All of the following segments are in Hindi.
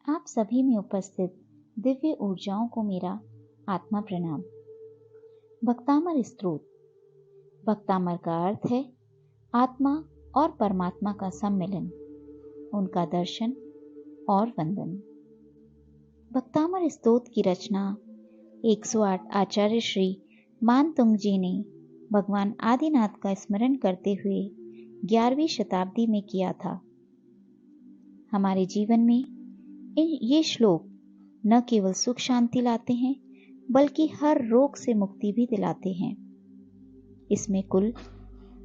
आप सभी में उपस्थित दिव्य ऊर्जाओं को मेरा आत्मा प्रणाम। भक्तामर स्तोत्र। भक्तामर का अर्थ है आत्मा और परमात्मा का सम्मिलन, उनका दर्शन और वंदन। भक्तामर स्तोत्र की रचना 108 आचार्य श्री मानतुंग जी ने भगवान आदिनाथ का स्मरण करते हुए 11वीं शताब्दी में किया था। हमारे जीवन में ये श्लोक न केवल सुख शांति लाते हैं बल्कि हर रोग से मुक्ति भी दिलाते हैं। इसमें कुल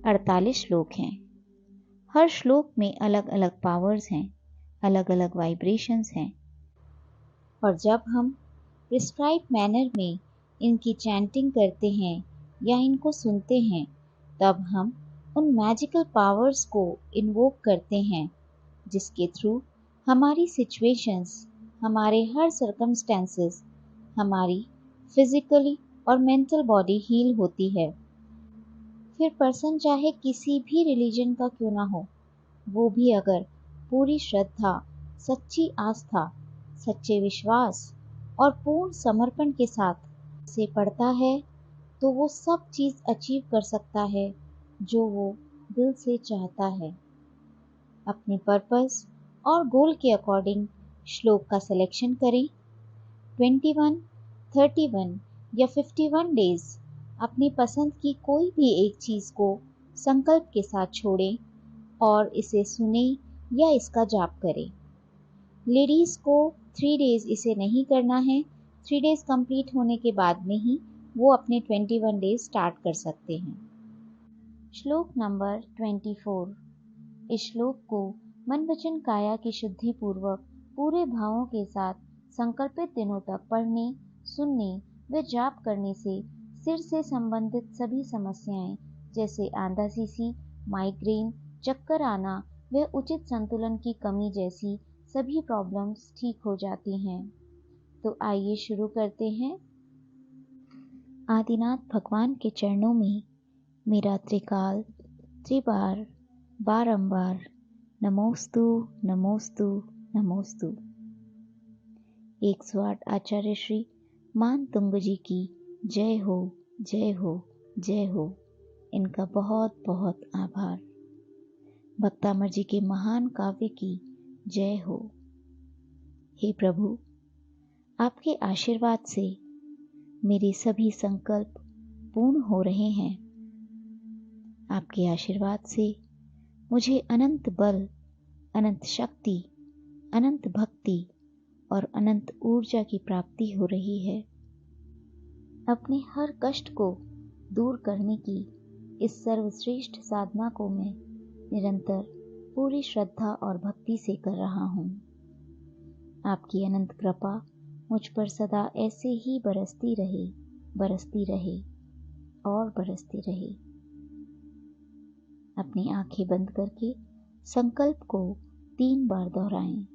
48 श्लोक हैं। हर श्लोक में अलग अलग पावर्स हैं, अलग अलग वाइब्रेशंस हैं, और जब हम प्रिस्क्राइब मैनर में इनकी चैंटिंग करते हैं या इनको सुनते हैं, तब हम उन मैजिकल पावर्स को इन्वोक करते हैं, जिसके थ्रू हमारी सिचुएशंस, हमारे हर सर्कमस्टेंसेस, हमारी फिजिकली और मेंटल बॉडी हील होती है। फिर पर्सन चाहे किसी भी रिलीजन का क्यों ना हो, वो भी अगर पूरी श्रद्धा, सच्ची आस्था, सच्चे विश्वास और पूर्ण समर्पण के साथ से पढ़ता है तो वो सब चीज़ अचीव कर सकता है जो वो दिल से चाहता है। अपने पर्पस और गोल के अकॉर्डिंग श्लोक का सिलेक्शन करें। 21, 31 या 51 डेज अपनी पसंद की कोई भी एक चीज़ को संकल्प के साथ छोड़ें और इसे सुने या इसका जाप करें। लेडीज़ को 3 डेज इसे नहीं करना है। 3 डेज कंप्लीट होने के बाद में ही वो अपने 21 डेज स्टार्ट कर सकते हैं। श्लोक नंबर 24। इस श्लोक को मन वचन काया की शुद्धि पूर्वक पूरे भावों के साथ संकल्पित दिनों तक पढ़ने, सुनने व जाप करने से सिर से संबंधित सभी समस्याएं जैसे आंधासीसी, माइग्रेन, चक्कर आना व उचित संतुलन की कमी जैसी सभी प्रॉब्लम्स ठीक हो जाती हैं। तो आइए शुरू करते हैं। आदिनाथ भगवान के चरणों में मेरा त्रिकाल त्रिबार बारंबार नमोस्तु नमोस्तु नमोस्तु। 108 आचार्य श्री मानतुंग जी की जय हो, जय हो, जय हो। इनका बहुत बहुत आभार। भक्तामर जी के महान काव्य की जय हो। हे प्रभु, आपके आशीर्वाद से मेरे सभी संकल्प पूर्ण हो रहे हैं। आपके आशीर्वाद से मुझे अनंत बल, अनंत शक्ति, अनंत भक्ति और अनंत ऊर्जा की प्राप्ति हो रही है। अपने हर कष्ट को दूर करने की इस सर्वश्रेष्ठ साधना को मैं निरंतर पूरी श्रद्धा और भक्ति से कर रहा हूँ। आपकी अनंत कृपा मुझ पर सदा ऐसे ही बरसती रहे, बरसती रहे और बरसती रहे। अपनी आंखें बंद करके संकल्प को 3 बार दोहराएं।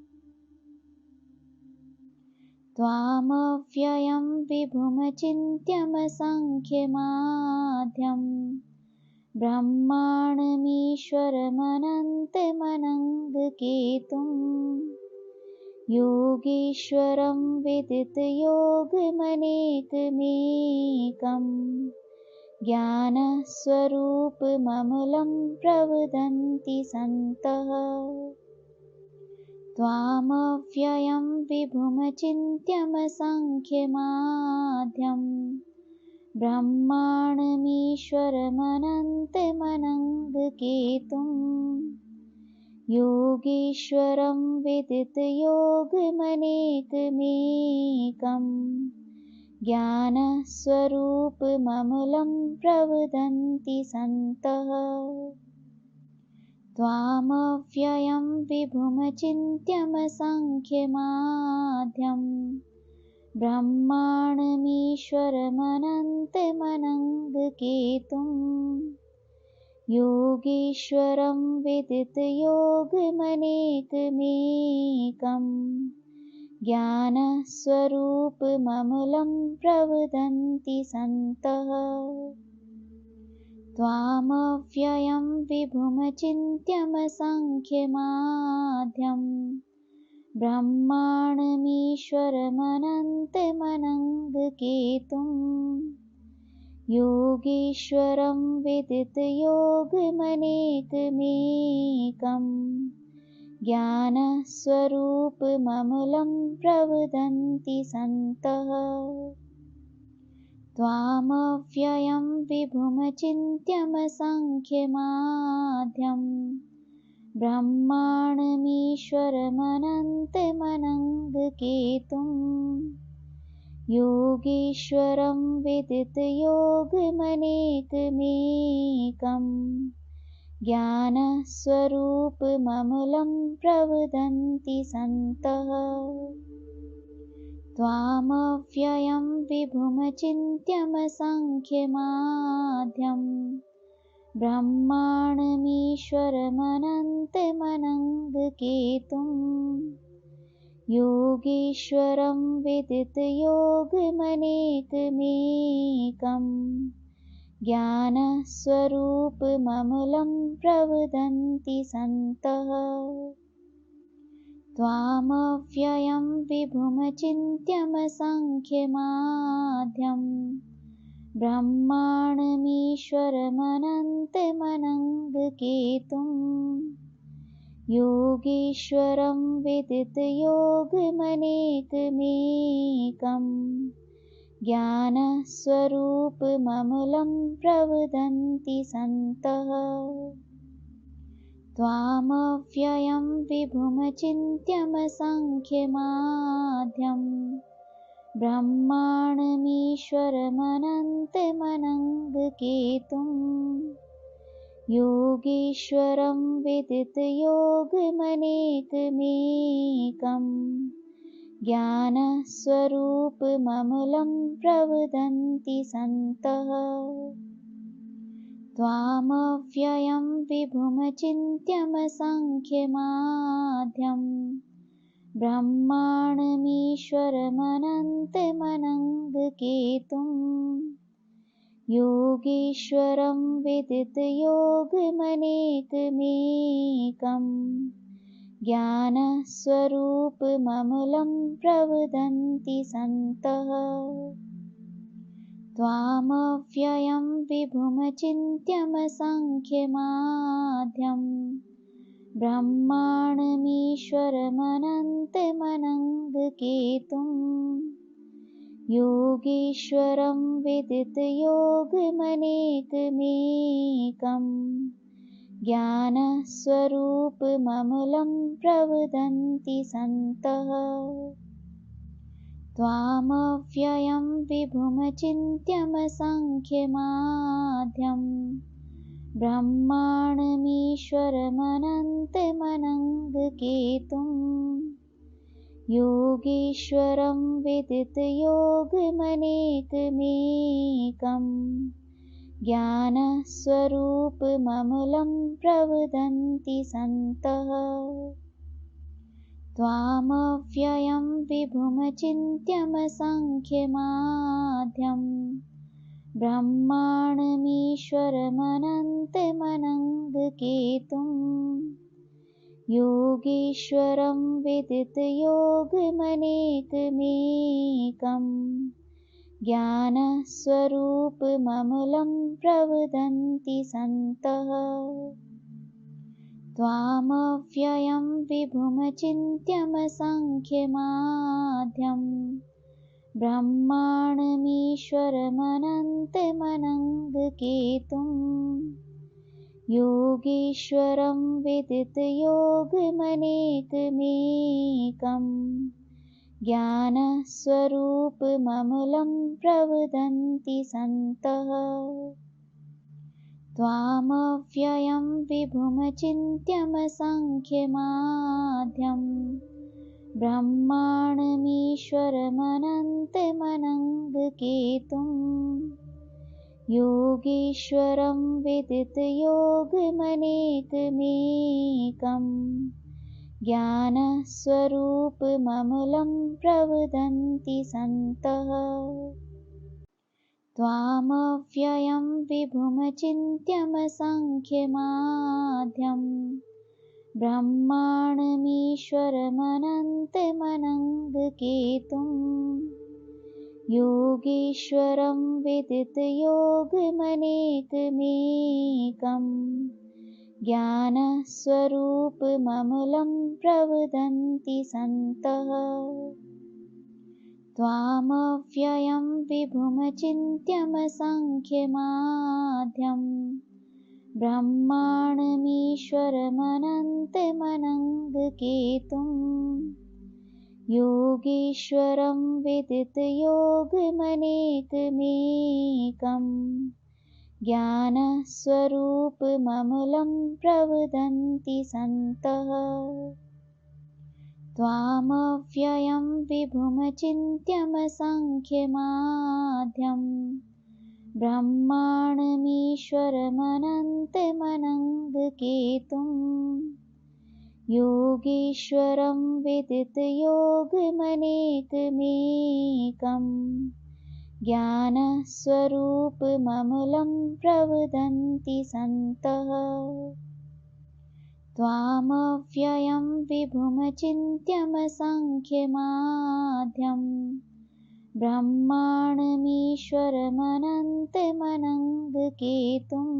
त्वामव्ययं विभुमचिन्त्यमसंख्यमाद्यं ब्रह्माणमीश्वरमनन्तमनङ्गकेतुं योगीश्वरं विदितयोगमनेकमेकं ज्ञानस्वरूपममलं प्रवदन्ति सन्तः। त्वामव्ययं विभुमचिन्त्यमसंख्यमाद्यं ब्रह्माणमीश्वरमनन्तमनङ्गकेतुं योगीश्वरं विदितयोगमनेकमेकं ज्ञानस्वरूपममलं प्रवदन्ति सन्तः। त्वामव्ययं विभुमचिन्त्यमसंख्यमाद्यं ब्रह्माणमीश्वरमनन्तमनङ्गकेतुं योगीश्वरं विदितयोगमनेकमेकं ज्ञानस्वरूपममलं प्रवदन्ति सन्तः। त्वामव्ययं विभुमचिन्त्यमसंख्यमाद्यं ब्रह्माणमीश्वरमनन्तमनङ्गकेतुम् योगीश्वरं विदितयोगमनेकमेकम् ज्ञानस्वरूपममलं प्रवदन्ति सन्तः त्वामव्ययं विभुमचिन्त्यमसङ्ख्यमाद्यम् ब्रह्माणमीश्वरमनन्तमनङ्गकेतुम् योगीश्वरं विदितयोगमनेकमेकम् ज्ञानस्वरूपममलं प्रवदन्ति सन्तः त्वामव्ययं विभुमचिन्त्यमसङ्ख्यमाद्यम् ब्रह्माणमीश्वरमनन्तमनङ्गकेतुम् योगीश्वरं विदितयोगमनेकमेकम् ज्ञानस्वरूपममलं प्रवदन्ति सन्तः त्वामव्ययं विभुमचिन्त्यमसङ्ख्यमाद्यम् ब्रह्माणमीश्वरमनन्तमनङ्गकेतुम् योगीश्वरं विदितयोगमनेकमेकम् ज्ञानस्वरूपममलं प्रवदन्ति सन्तः त्वामव्ययं विभुमचिन्त्यमसङ्ख्यमाद्यम् ब्रह्माणमीश्वरमनन्तमनङ्गकेतुम् योगीश्वरं विदितयोगमनेकमेकम् ज्ञानस्वरूपममलं प्रवदन्ति सन्तः त्वामव्ययं विभुमचिन्त्यमसङ्ख्यमाद्यम् ब्रह्माणमीश्वरमनन्तमनङ्गकेतुम् योगीश्वरं विदितयोगमनेकमेकम् ज्ञानस्वरूपममलं प्रवदन्ति सन्तः त्वामव्ययं विभुमचिन्त्यमसङ्ख्यमाद्यम् ब्रह्माणमीश्वरमनन्तमनङ्गकेतुम् योगीश्वरं विदितयोगमनेकमेकम् ज्ञानस्वरूपममलं प्रवदन्ति सन्तः त्वामव्ययं विभुमचिन्त्यमसङ्ख्यमाद्यम् ब्रह्माणमीश्वरमनन्तमनङ्गकेतुम् योगीश्वरं विदितयोगमनेकमेकम् ज्ञानस्वरूपममलं प्रवदन्ति सन्तः त्वामव्ययं विभुमचिन्त्यमसङ्ख्यमाद्यम् ब्रह्माणमीश्वरमनन्तमनङ्गकेतुम् योगीश्वरं विदितयोगमनेकमेकम् ज्ञानस्वरूपममलं प्रवदन्ति सन्तः त्वामव्ययं विभुमचिन्त्यमसङ्ख्यमाद्यम् ब्रह्माणमीश्वरमनन्तमनङ्गकेतुम् योगीश्वरं विदितयोगमनेकमेकम् ज्ञानस्वरूपममलं प्रवदन्ति सन्तः त्वामव्ययं विभुमचिन्त्यमसङ्ख्यमाद्यम् ब्रह्माणमीश्वरमनन्तमनङ्गकेतुम् योगीश्वरं विदितयोगमनेकमेकम् ज्ञानस्वरूपममलं प्रवदन्ति सन्तः त्वामव्ययं विभुमचिन्त्यमसङ्ख्यमाद्यम् ब्रह्माणमीश्वरमनन्तमनङ्गकेतुम् योगीश्वरं विदितयोगमनेकमेकम् ज्ञानस्वरूपममलं प्रवदन्ति सन्तः त्वामव्ययं विभुमचिन्त्यमसङ्ख्यमाद्यम् ब्रह्माणमीश्वरमनन्तमनङ्गकेतुम् योगीश्वरं विदितयोगमनेकमेकम् ज्ञानस्वरूपममलं प्रवदन्ति सन्तः त्वामव्ययं विभुमचिन्त्यमसङ्ख्यमाद्यम् ब्रह्माणमीश्वरमनन्तमनङ्गकेतुम् योगीश्वरं विदितयोगमनेकमेकम् ज्ञानस्वरूपममलं प्रवदन्ति सन्तः त्वामव्ययं विभुमचिन्त्यमसङ्ख्यमाद्यम् ब्रह्माणमीश्वरमनन्तमनङ्गकेतुम्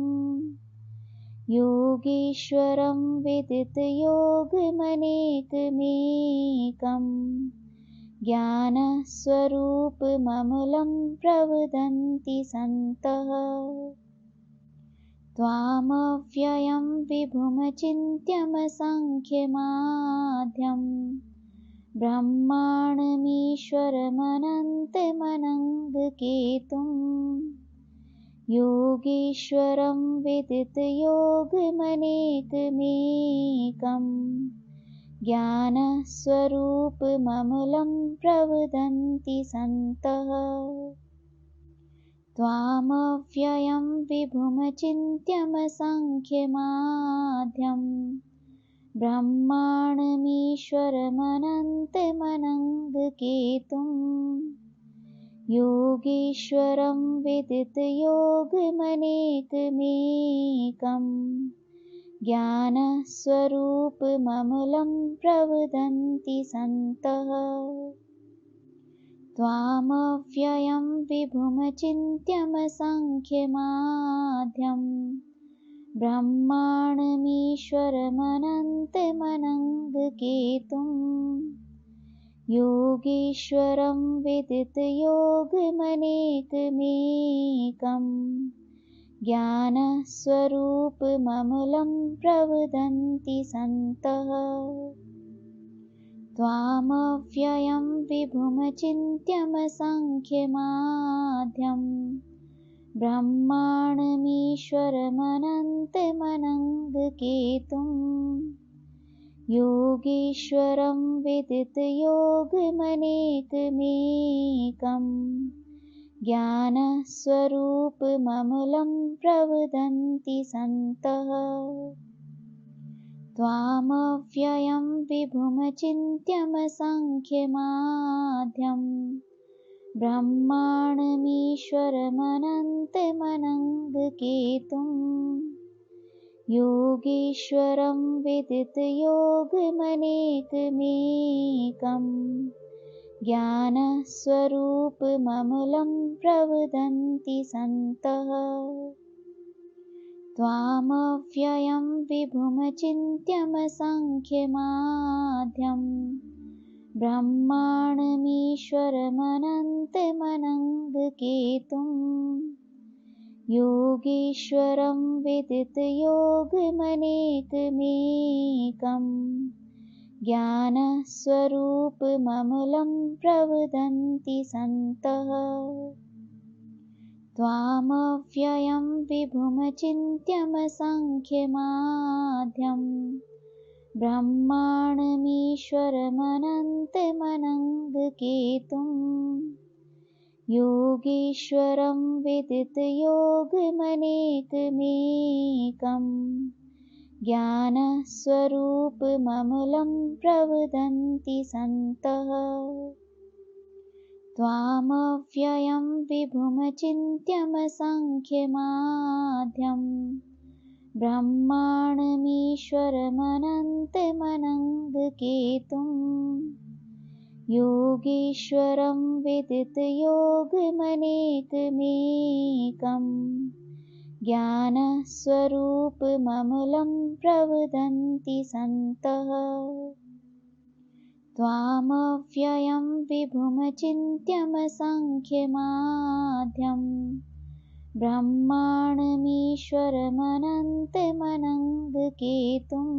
योगीश्वरं विदितयोगमनेकमेकम् ज्ञानस्वरूपममलं प्रवदन्ति सन्तः त्वामव्ययं विभुमचिन्त्यमसङ्ख्यमाद्यम् ब्रह्माणमीश्वरमनन्तमनङ्गकेतुम् योगीश्वरं विदितयोगमनेकमेकम् ज्ञानस्वरूपममलं प्रवदन्ति सन्तः त्वामव्ययं विभुमचिन्त्यमसङ्ख्यमाद्यम् ब्रह्माणमीश्वरमनन्तमनङ्गकेतुम् योगीश्वरं विदितयोगमनेकमेकम् ज्ञानस्वरूपममलं प्रवदन्ति सन्तः त्वामव्ययं विभुमचिन्त्यमसङ्ख्यमाद्यम् ब्रह्माणमीश्वरमनन्तमनङ्गकेतुम् योगीश्वरं विदितयोगमनेकमेकम् ज्ञानस्वरूपममलं प्रवदन्ति सन्तः त्वामव्ययं विभुमचिन्त्यमसङ्ख्यमाद्यम् ब्रह्माणमीश्वरमनन्तमनङ्गकेतुम् योगीश्वरं विदितयोगमनेकमेकम् ज्ञानस्वरूपममलं प्रवदन्ति सन्तः त्वामव्ययं विभुमचिन्त्यमसङ्ख्यमाद्यम् ब्रह्माणमीश्वरमनन्तमनङ्गकेतुम् योगीश्वरं विदितयोगमनेकमेकम् ज्ञानस्वरूपममलं प्रवदन्ति सन्तः त्वामव्ययं विभुमचिन्त्यमसङ्ख्यमाद्यम् ब्रह्माणमीश्वरमनन्तमनङ्गकेतुम् योगीश्वरं विदितयोगमनेकमेकम् ज्ञानस्वरूपममलं प्रवदन्ति सन्तः त्वामव्ययं विभुमचिन्त्यमसङ्ख्यमाद्यम् ब्रह्माणमीश्वरमनन्तमनङ्गकेतुम् योगीश्वरं विदितयोगमनेकमेकम् ज्ञानस्वरूपममलं प्रवदन्ति सन्तः त्वामव्ययं विभुमचिन्त्यमसङ्ख्यमाद्यम् ब्रह्माणमीश्वरमनन्तमनङ्गकेतुम् योगीश्वरं विदितयोगमनेकमेकम् ज्ञानस्वरूपममलं प्रवदन्ति सन्तः त्वामव्ययं विभुमचिन्त्यमसङ्ख्यमाद्यम् ब्रह्माणमीश्वरमनन्तमनङ्गकेतुम्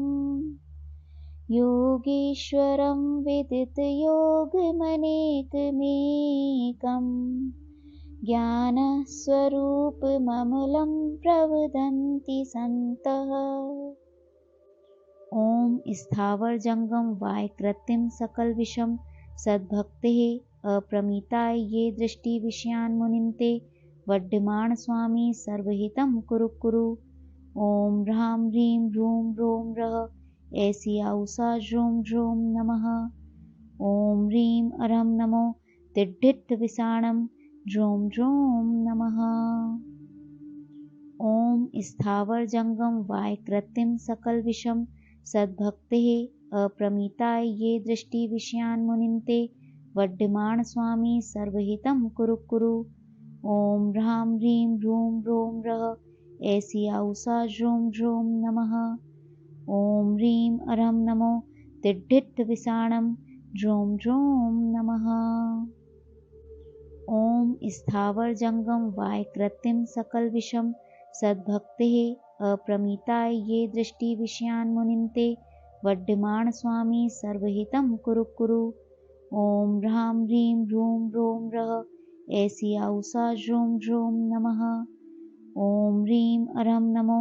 योगीश्वरं विदितयोगमनेकमेकम् ज्ञानस्वरूपममलं प्रवदन्ति सन्तः। ॐ स्थावर जंगम वाय कृत्रिम सकल विषम सद्भक्तेः अप्रमिताय ये दृष्टि विषयान् मुनिन्ते वड्डमाण स्वामी सर्वहितं कुरु कुरु। ॐ ह्रां ह्रीं ह्रूं ह्रों रः ऐसी आउसा ह्रूं ह्रूं नमः। ॐ ह्रीं अरं नमो तिड्ढिट् विसाणं ह्रूं ह्रूं नमः। ॐ स्थावर जंगम वाय कृत्रिम सकल विषम सद्भक्तेः अप्रमिताय ये दृष्टि विषयान् मुनिन्ते वड्डमाण स्वामी सर्वहितं कुरु कुरु। ॐ ह्रां ह्रीं ह्रूं ह्रों रः ऐसी आउसा ह्रूं ह्रूं नमः। ॐ ह्रीं अरं नमो तिड्ढिट् विसाणं ह्रूं ह्रूं नमः। ॐ स्थावर जंगम वाय कृत्रिम सकल विषम सद्भक्तेः अप्रमिताय ये दृष्टि विषयान् मुनिन्ते वड्डमाण स्वामी सर्वहितं कुरु कुरु। ॐ ह्रां ह्रीं ह्रूं ह्रों रः ऐसी आउसा ह्रूं ह्रूं नमः। ॐ ह्रीं अरं नमो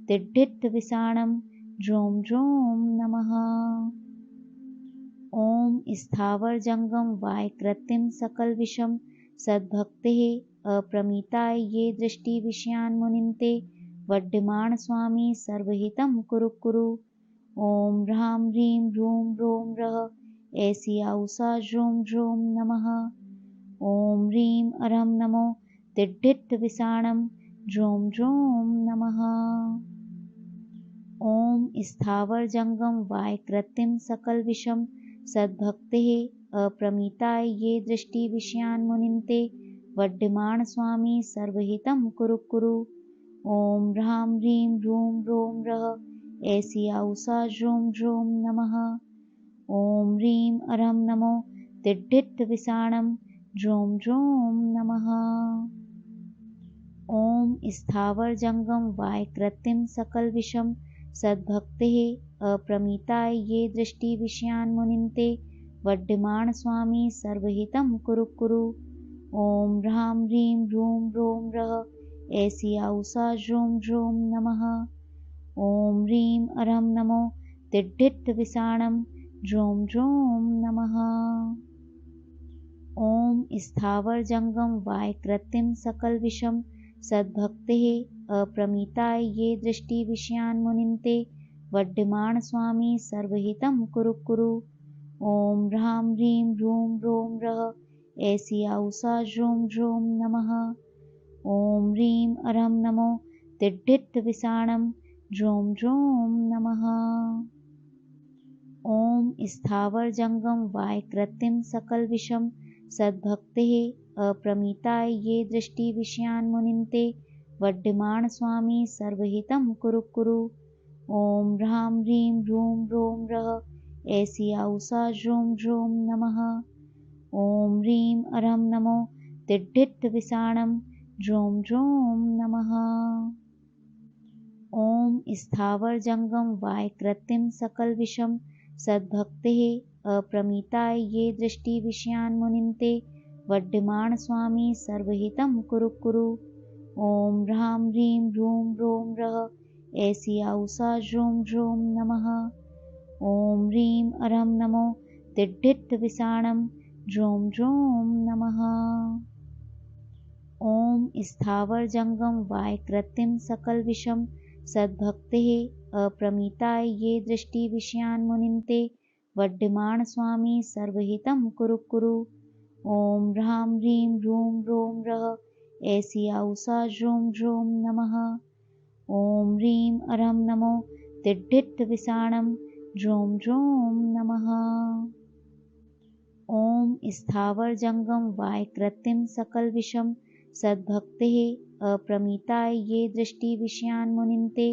तिड्ढिट् विसाणं ह्रूं ह्रूं नमः। ॐ स्थावर जंगम वाय कृत्रिम सकल विषम सद्भक्तेः अप्रमिताय ये दृष्टि विषयान् मुनिन्ते वड्डमाण स्वामी सर्वहितं कुरु कुरु। ॐ ह्रां ह्रीं ह्रूं ह्रों रः ऐसी आउसा ह्रूं ह्रूं नमः। ॐ ह्रीं अरं नमो तिड्ढिट् विसाणं ह्रूं ह्रूं नमः। ॐ स्थावर जंगम वाय कृत्रिम सकल विषम सद्भक्तेः अप्रमिताय ये दृष्टि विषयान् मुनिन्ते वड्डमाण स्वामी सर्वहितं कुरु कुरु। ॐ ह्रां ह्रीं ह्रूं ह्रों रः ऐसी आउसा ह्रूं ह्रूं नमः। ॐ ह्रीं अरं नमो तिड्ढिट् विसाणं ह्रूं ह्रूं नमः। ॐ स्थावर जंगम वाय कृत्रिम सकल विषम सद्भक्तेः अप्रमिताय ये दृष्टि विषयान् मुनिन्ते वड्डमाण स्वामी सर्वहितं कुरु कुरु। ॐ ह्रां ह्रीं ह्रूं ह्रों रः ऐसी आउसा ह्रूं ह्रूं नमः। ॐ ह्रीं अरं नमो तिड्ढिट् विसाणं ह्रूं ह्रूं नमः। ॐ स्थावर जंगम वाय कृत्रिम सकल विषम सद्भक्तेः अप्रमिताय ये दृष्टि विषयान् मुनिन्ते वड्डमाण स्वामी सर्वहितं कुरु कुरु। ॐ ह्रां ह्रीं ह्रूं ह्रों रः ऐसी आउसा ह्रूं ह्रूं नमः। ॐ ह्रीं अरं नमो तिड्ढिट् विसाणं ह्रूं ह्रूं नमः। ॐ स्थावर जंगम वाय कृत्रिम सकल विषम सद्भक्तेः अप्रमिताय ये दृष्टि विषयान् मुनिन्ते वड्डमाण स्वामी सर्वहितं कुरु कुरु। ॐ ह्रां ह्रीं ह्रूं ह्रों रः ऐसी आउसा ह्रूं ह्रूं नमः। ॐ ह्रीं अरं नमो तिड्ढिट् विसाणं ह्रूं ह्रूं नमः। ॐ स्थावर जंगम वाय कृत्रिम सकल विषम सद्भक्तेः अप्रमिताय ये दृष्टि विषयान् मुनिन्ते वड्डमाण स्वामी सर्वहितं कुरु कुरु। ॐ ह्रां ह्रीं ह्रूं ह्रों रः ऐसी आउसा ह्रूं ह्रूं नमः। ॐ ह्रीं अरं नमो तिड्ढिट् विसाणं ह्रूं ह्रूं नमः। ॐ स्थावर जंगम वाय कृत्रिम सकल विषम सद्भक्तेः अप्रमिताय ये दृष्टि विषयान् मुनिन्ते वड्डमाण स्वामी सर्वहितं कुरु कुरु। ॐ ह्रां ह्रीं ह्रूं ह्रों रः ऐसी आउसा ह्रूं ह्रूं नमः। ॐ ह्रीं अरं नमो तिड्ढित्तविसाणं ह्रौं ह्रौं नमः। ॐ स्थावरजङ्गम वायकृतिं सकलविषं सद्भक्तेः अप्रमिताय ये दृष्टिविषयान् मुनिन्ते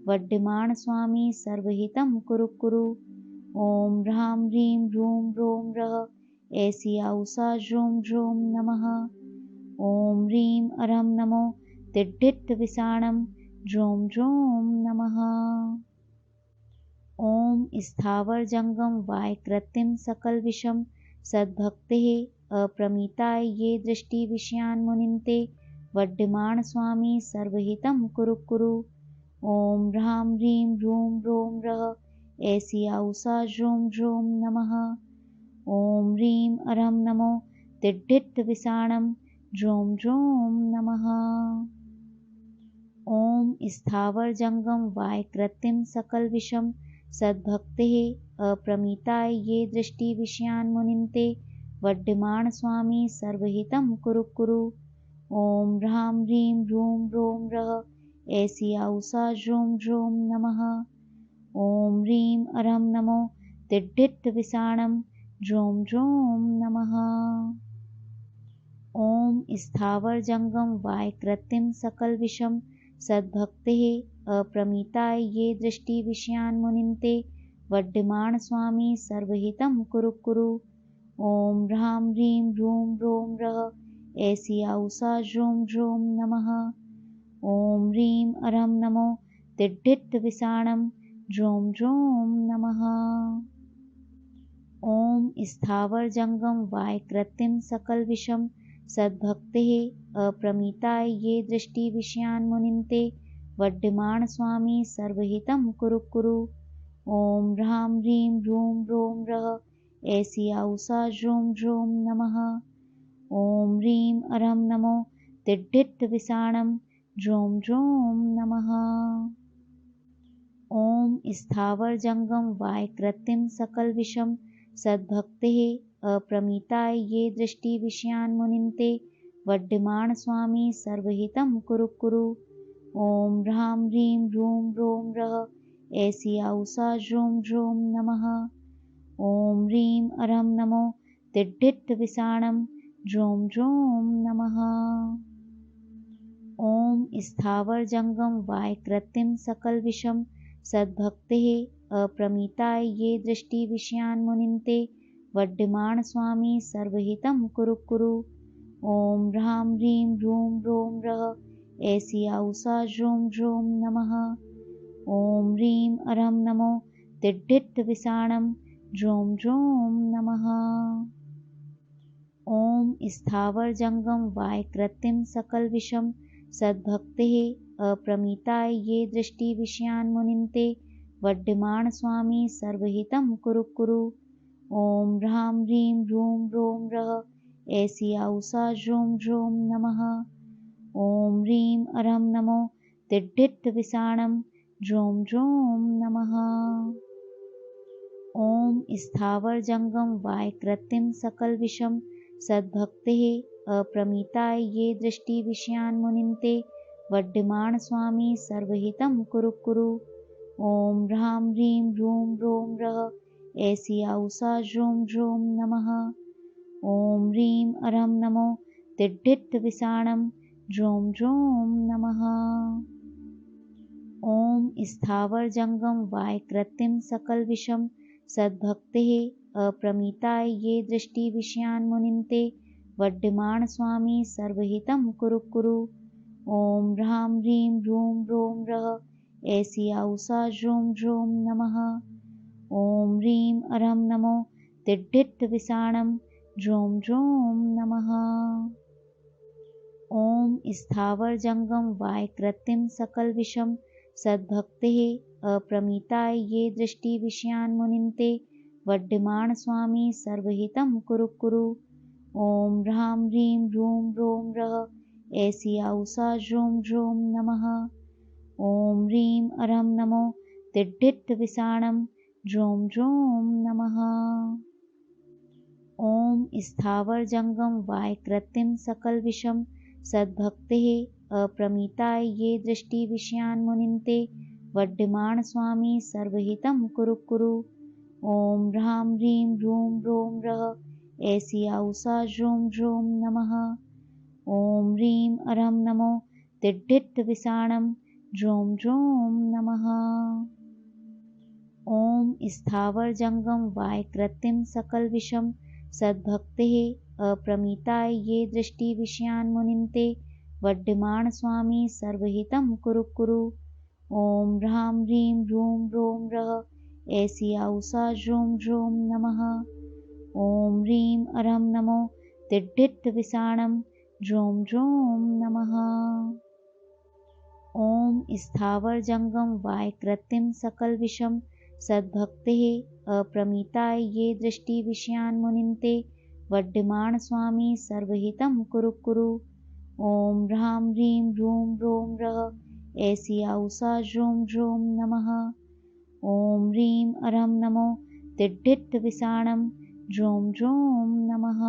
वड्यमाण स्वामी सर्वहितं कुरु कुरु। ॐ ह्रां ह्रीं ह्रूं ह्रों ह्रः ऐसी आउषा ह्रौं ह्रौं नमः। ॐ ह्रीं अरं नमो तिड्ढित्तविसाणं ह्रौं ह्रौं नमः। ॐ स्थावरजङ्गम वायकृतिं सकलविषं सद्भक्तेः अप्रमिताय ये दृष्टिविषयान् मुनिन्ते वड्यमाण स्वामी सर्वहितं कुरु कुरु। ॐ ह्रां ह्रीं ह्रूं ह्रों ह्रः ऐसी आउषा ह्रौं ह्रौं नमः। ॐ ह्रीं अरं नमो तिड्ढित्तविसाणं ह्रौं ह्रौं नमः। ॐ स्थावरजङ्गम वायकृतिं सकलविषं सद्भक्तेः अप्रमिताय ये दृष्टिविषयान् मुनिन्ते वड्यमाण स्वामी सर्वहितं कुरु कुरु। ॐ ह्रां ह्रीं ह्रूं ह्रों ह्रः ऐसी आउषा ह्रौं ह्रौं नमः। ॐ ह्रीं अरं नमो तिड्ढित्तविसाणं ह्रौं ह्रौं नमः। ॐ स्थावरजङ्गम वायकृतिं सकलविषं सद्भक्तेः अप्रमिताय ये दृष्टिविषयान् मुनिन्ते वड्यमाण स्वामी सर्वहितं कुरु कुरु। ॐ ह्रां ह्रीं ह्रूं ह्रों ह्रः ऐसी आउषा ह्रौं ह्रौं नमः। ॐ ह्रीं अरं नमो तिड्ढित्तविसाणं ह्रौं ह्रौं नमः। ॐ स्थावरजङ्गम वायकृतिं सकलविषं सद्भक्तेः अप्रमिताय ये दृष्टिविषयान् मुनिन्ते वड्यमाण स्वामी सर्वहितं कुरु कुरु। ॐ ह्रां ह्रीं ह्रूं ह्रों ह्रः ऐसी आउषा ह्रौं ह्रौं नमः। ॐ ह्रीं अरं नमो तिड्ढित्तविसाणं ह्रौं ह्रौं नमः। ॐ स्थावरजङ्गम वायकृतिं सकलविषं सद्भक्तेः अप्रमिताय ये दृष्टिविषयान् मुनिन्ते वड्यमाण स्वामी सर्वहितं कुरु कुरु। ॐ ह्रां ह्रीं ह्रूं ह्रों ह्रः ऐसी आउषा ह्रौं ह्रौं नमः। ॐ ह्रीं अरं नमो तिड्ढित्तविसाणं ह्रौं ह्रौं नमः। ॐ स्थावरजङ्गम वायकृतिं सकलविषं सद्भक्तेः अप्रमिताय ये दृष्टिविषयान् मुनिन्ते वड्यमाण स्वामी सर्वहितं कुरु कुरु। ॐ ह्रां ह्रीं ह्रूं ह्रों ह्रः ऐसी आउषा ह्रौं ह्रौं नमः। ॐ ह्रीं अरं नमो तिड्ढित्तविसाणं ह्रौं ह्रौं नमः। ॐ स्थावरजङ्गम वायकृतिं सकलविषं सद्भक्तेः अप्रमिताय ये दृष्टिविषयान् मुनिन्ते वड्यमाण स्वामी सर्वहितं कुरु कुरु। ॐ ह्रां ह्रीं ह्रूं ह्रों ह्रः ऐसी आउषा ह्रौं ह्रौं नमः। ॐ ह्रीं अरं नमो तिड्ढित्तविसाणं ह्रौं ह्रौं नमः। ॐ स्थावरजङ्गम वायकृतिं सकलविषं सद्भक्तेः अप्रमिताय ये दृष्टिविषयान् मुनिन्ते वड्यमाण स्वामी सर्वहितं कुरु कुरु। ॐ ह्रां ह्रीं ह्रूं ह्रों ह्रः ऐसी आउषा ह्रौं ह्रौं नमः। ॐ ह्रीं अरं नमो तिड्ढित्तविसाणं ह्रौं ह्रौं नमः। ॐ स्थावरजङ्गम वायकृतिं सकलविषं सद्भक्तेः अप्रमिताय ये दृष्टिविषयान् मुनिन्ते वड्यमाण स्वामी सर्वहितं कुरु कुरु। ॐ ह्रां ह्रीं ह्रूं ह्रों ह्रः ऐसी आउषा ह्रौं ह्रौं नमः। ॐ ह्रीं अरं नमो तिड्ढित्तविसाणं ह्रौं ह्रौं नमः। ॐ स्थावरजङ्गम वायकृतिं सकलविषं सद्भक्तेः अप्रमिताय ये दृष्टिविषयान् मुनिन्ते वड्यमाण स्वामी सर्वहितं कुरु कुरु। ॐ ह्रां ह्रीं ह्रूं ह्रों ह्रः ऐसी आउषा ह्रौं ह्रौं नमः। ॐ ह्रीं अरं नमो तिड्ढित्तविसाणं ह्रौं ह्रौं नमः। ॐ स्थावरजङ्गम वायकृतिं सकलविषं सद्भक्तेः अप्रमिताय ये दृष्टि विषयान् मुनिन्ते वड्यमाण स्वामी सर्वहितं कुरु कुरु। ओम ह्रां ह्रीं ह्रूं ह्रों रः ऐसी आउसा ह्रूं ह्रूं नमः। ओम ह्रीं अरं नमो तिड्ढित् विसाणं ह्रूं ह्रूं नमः। ओम स्थावर जंगम वाय कृत्रिम सकल विषम सद्भक्तेः अप्रमिताय ये दृष्टि विषयान् मुनिन्ते वड्यमाण स्वामी सर्वहितं कुरु कुरु। ओम ह्रां ह्रीं ह्रूं ह्रों रः ऐसी आउसा ह्रूं ह्रूं नमः। ओम ह्रीं अरं नमो तिड्ढित् विसाणं ह्रूं ह्रूं नमः। ओम स्थावर जंगम वाय कृत्रिम सकल विषम सद्भक्तेः अप्रमिताय ये दृष्टि विषयान् मुनिन्ते वड्यमाण स्वामी सर्वहितं कुरु कुरु। ओम ह्रां ह्रीं ह्रूं ह्रों रः ऐसी आउसा ह्रूं ह्रूं नमः। ओम ह्रीं अरं नमो तिड्ढित् विसाणं ह्रूं ह्रूं नमः।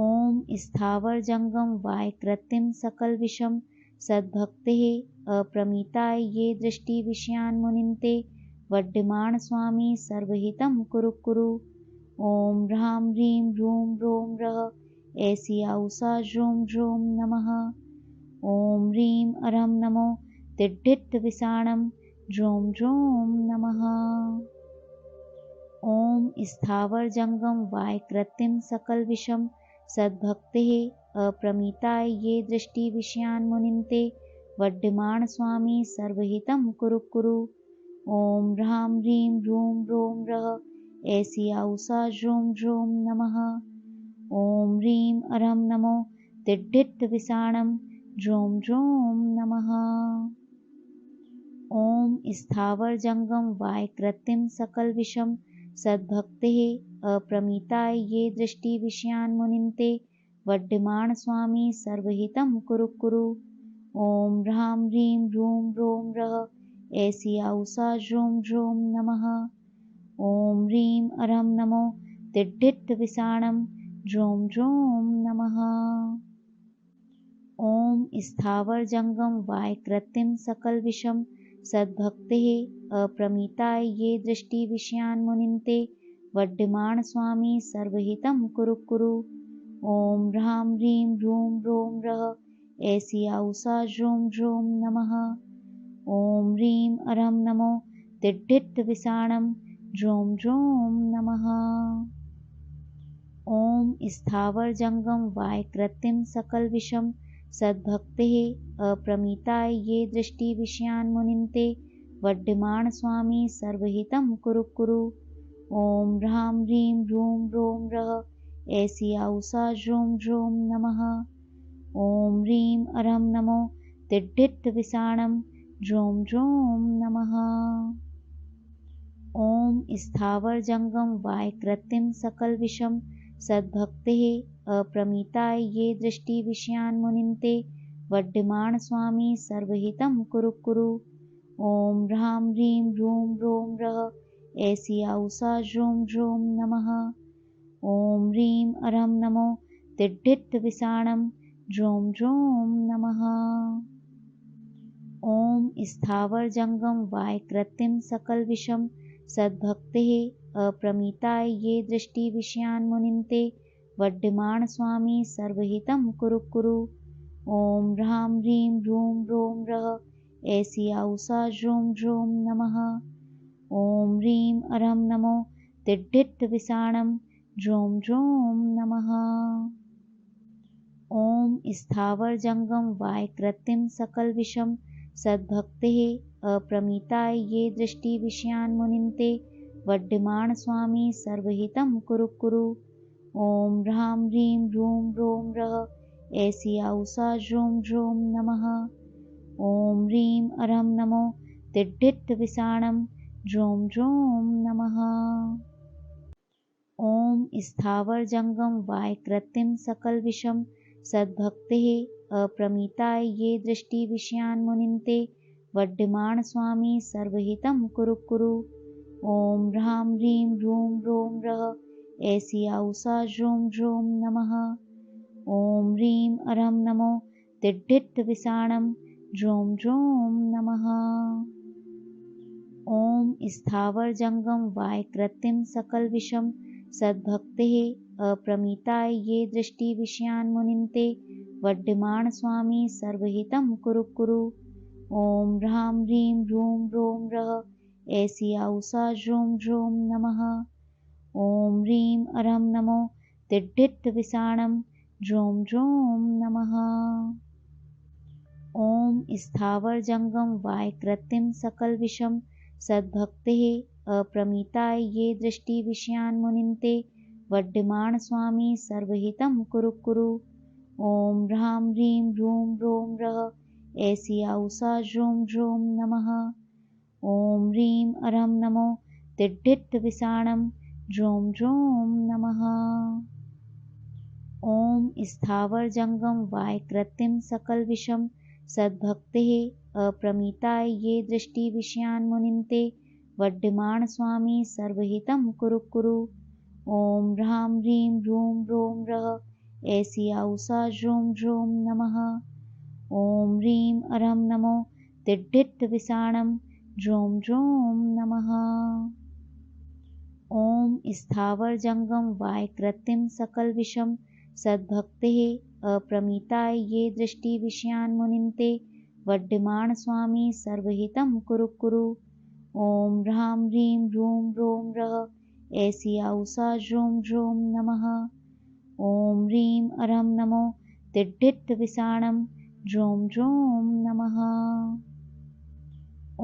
ओम स्थावर जंगम वाय कृत्रिम सकल विषम सद्भक्तेः अप्रमिताय ये दृष्टि विषयान् मुनिन्ते वड्यमाण स्वामी सर्वहितं कुरु कुरु। ओम ह्रां ह्रीं ह्रूं ह्रों रः ऐसी आउसा ह्रूं ह्रूं नमः। ओम ह्रीं अरं नमो तिड्ढित् विसाणं ह्रूं ह्रूं नमः। ओम स्थावर जंगम वाय कृत्रिम सकल विषम सद्भक्तेः अप्रमिताय ये दृष्टि विषयान् मुनिन्ते वड्यमाण स्वामी सर्वहितं कुरु कुरु। ओम ह्रां ह्रीं ह्रूं ह्रों रः ऐसी आउसा ह्रूं ह्रूं नमः। ओम ह्रीं अरं नमो तिड्ढित् विसाणं ह्रूं ह्रूं नमः। ओम स्थावर जंगम वाय कृत्रिम सकल विषम सद्भक्तेः अप्रमिताय ये दृष्टि विषयान् मुनिन्ते वड्यमाण स्वामी सर्वहितं कुरु कुरु। ओम ह्रां ह्रीं ह्रूं ह्रों रः ऐसी आउसा ह्रूं ह्रूं नमः। ओम ह्रीं अरं नमो तिड्ढित् विसाणं ह्रूं ह्रूं नमः। ओम स्थावर जंगम वाय कृत्रिम सकल विषम सद्भक्तेः अप्रमिताय ये दृष्टि विषयान् मुनिन्ते वड्यमाण स्वामी सर्वहितं कुरु कुरु। ओम ह्रां ह्रीं ह्रूं ह्रों रः ऐसी आउसा ह्रूं ह्रूं नमः। ओम ह्रीं अरं नमो तिड्ढित् विसाणं ह्रूं ह्रूं नमः। ओम स्थावर जंगम वाय कृत्रिम सकल विषम सद्भक्तेः अप्रमिताय ये दृष्टि विषयान् मुनिन्ते वड्यमाण स्वामी सर्वहितं कुरु कुरु। ओम ह्रां ह्रीं ह्रूं ह्रों रः ऐसी आउसा ह्रूं ह्रूं नमः। ओम ह्रीं अरं नमो तिड्ढित् विसाणं ह्रूं ह्रूं नमः। ओम स्थावर जंगम वाय कृत्रिम सकल विषम सद्भक्तेः अप्रमिताय ये दृष्टि विषयान् मुनिन्ते वड्यमाण स्वामी सर्वहितं कुरु कुरु। ओम ह्रां ह्रीं ह्रूं ह्रों रः ऐसी आउसा ह्रूं ह्रूं नमः। ओम ह्रीं अरं नमो तिड्ढित् विसाणं ह्रूं ह्रूं नमः। ओम स्थावर जंगम वाय कृत्रिम सकल विषम सद्भक्तेः अप्रमिताय ये दृष्टि विषयान् मुनिन्ते वड्यमाण स्वामी सर्वहितं कुरु कुरु। ओम ह्रां ह्रीं ह्रूं ह्रों रः ऐसी आउसा ह्रूं ह्रूं नमः। ओम ह्रीं अरं नमो तिड्ढित् विसाणं ह्रूं ह्रूं नमः। ओम स्थावर जंगम वाय कृत्रिम सकल विषम सद्भक्तेः अप्रमिताय ये दृष्टि विषयान् मुनिन्ते वड्यमाण स्वामी सर्वहितं कुरु कुरु। ओम ह्रां ह्रीं ह्रूं ह्रों रः ऐसी आउसा ह्रूं ह्रूं नमः। ओम ह्रीं अरं नमो तिड्ढित् विसाणं ह्रूं ह्रूं नमः। ओम स्थावर जंगम वाय कृत्रिम सकल विषम सद्भक्तेः अप्रमिताय ये दृष्टि विषयान् मुनिन्ते वड्यमाण स्वामी सर्वहितं कुरु कुरु। ओम ह्रां ह्रीं ह्रूं ह्रों रः ऐसी आउसा ह्रूं ह्रूं नमः। ओम ह्रीं अरं नमो तिड्ढित्तविसाणं ड्रों ड्रों नमः। ॐ स्थावरजङ्गम वायकृतिं सकलविषं सद्भक्तेः अप्रमिताय ये दृष्टिविषयान् मुनिन्ते वड्यमाण स्वामी सर्वहितं कुरु कुरु। ॐ ह्रां ह्रीं ह्रूं ह्रों रः ऐसी आउषा ह्रों ह्रों नमः। ॐ ह्रीं अरं नमो तिड्ढित्तविसाणं ड्रों ड्रों नमः। ॐ स्थावरजङ्गम वायकृतिं सकलविषं सद्भक्तेः अप्रमिताय ये दृष्टिविषयान् मुनिन्ते वड्यमाण स्वामी सर्वहितं कुरु कुरु। ॐ ह्रां ह्रीं ह्रूं ह्रों रः ऐसी आउषा ह्रों ह्रों नमः। ॐ ह्रीं अरं नमो तिड्ढित्तविसाणं ड्रों ड्रों नमः। ॐ स्थावरजङ्गम वायकृतिं सकलविषं सद्भक्तेः अप्रमिताय ये दृष्टिविषयान् मुनिन्ते वड्यमाण स्वामी सर्वहितं कुरु कुरु। ॐ ह्रां ह्रीं ह्रूं ह्रों रः ऐसी आउषा ह्रों ह्रों नमः। ॐ ह्रीं अरं नमो तिड्ढित्तविसाणं ड्रों ड्रों नमः। ॐ स्थावरजङ्गम वायकृतिं सकलविषं सद्भक्तेः अप्रमिताय ये दृष्टिविषयान् मुनिन्ते वड्यमाण स्वामी सर्वहितं कुरु कुरु। ॐ ह्रां ह्रीं ह्रूं ह्रों रः ऐसी आउषा ह्रों ह्रों नमः। ॐ ह्रीं अरं नमो तिड्ढित्तविसाणं ड्रों ड्रों नमः।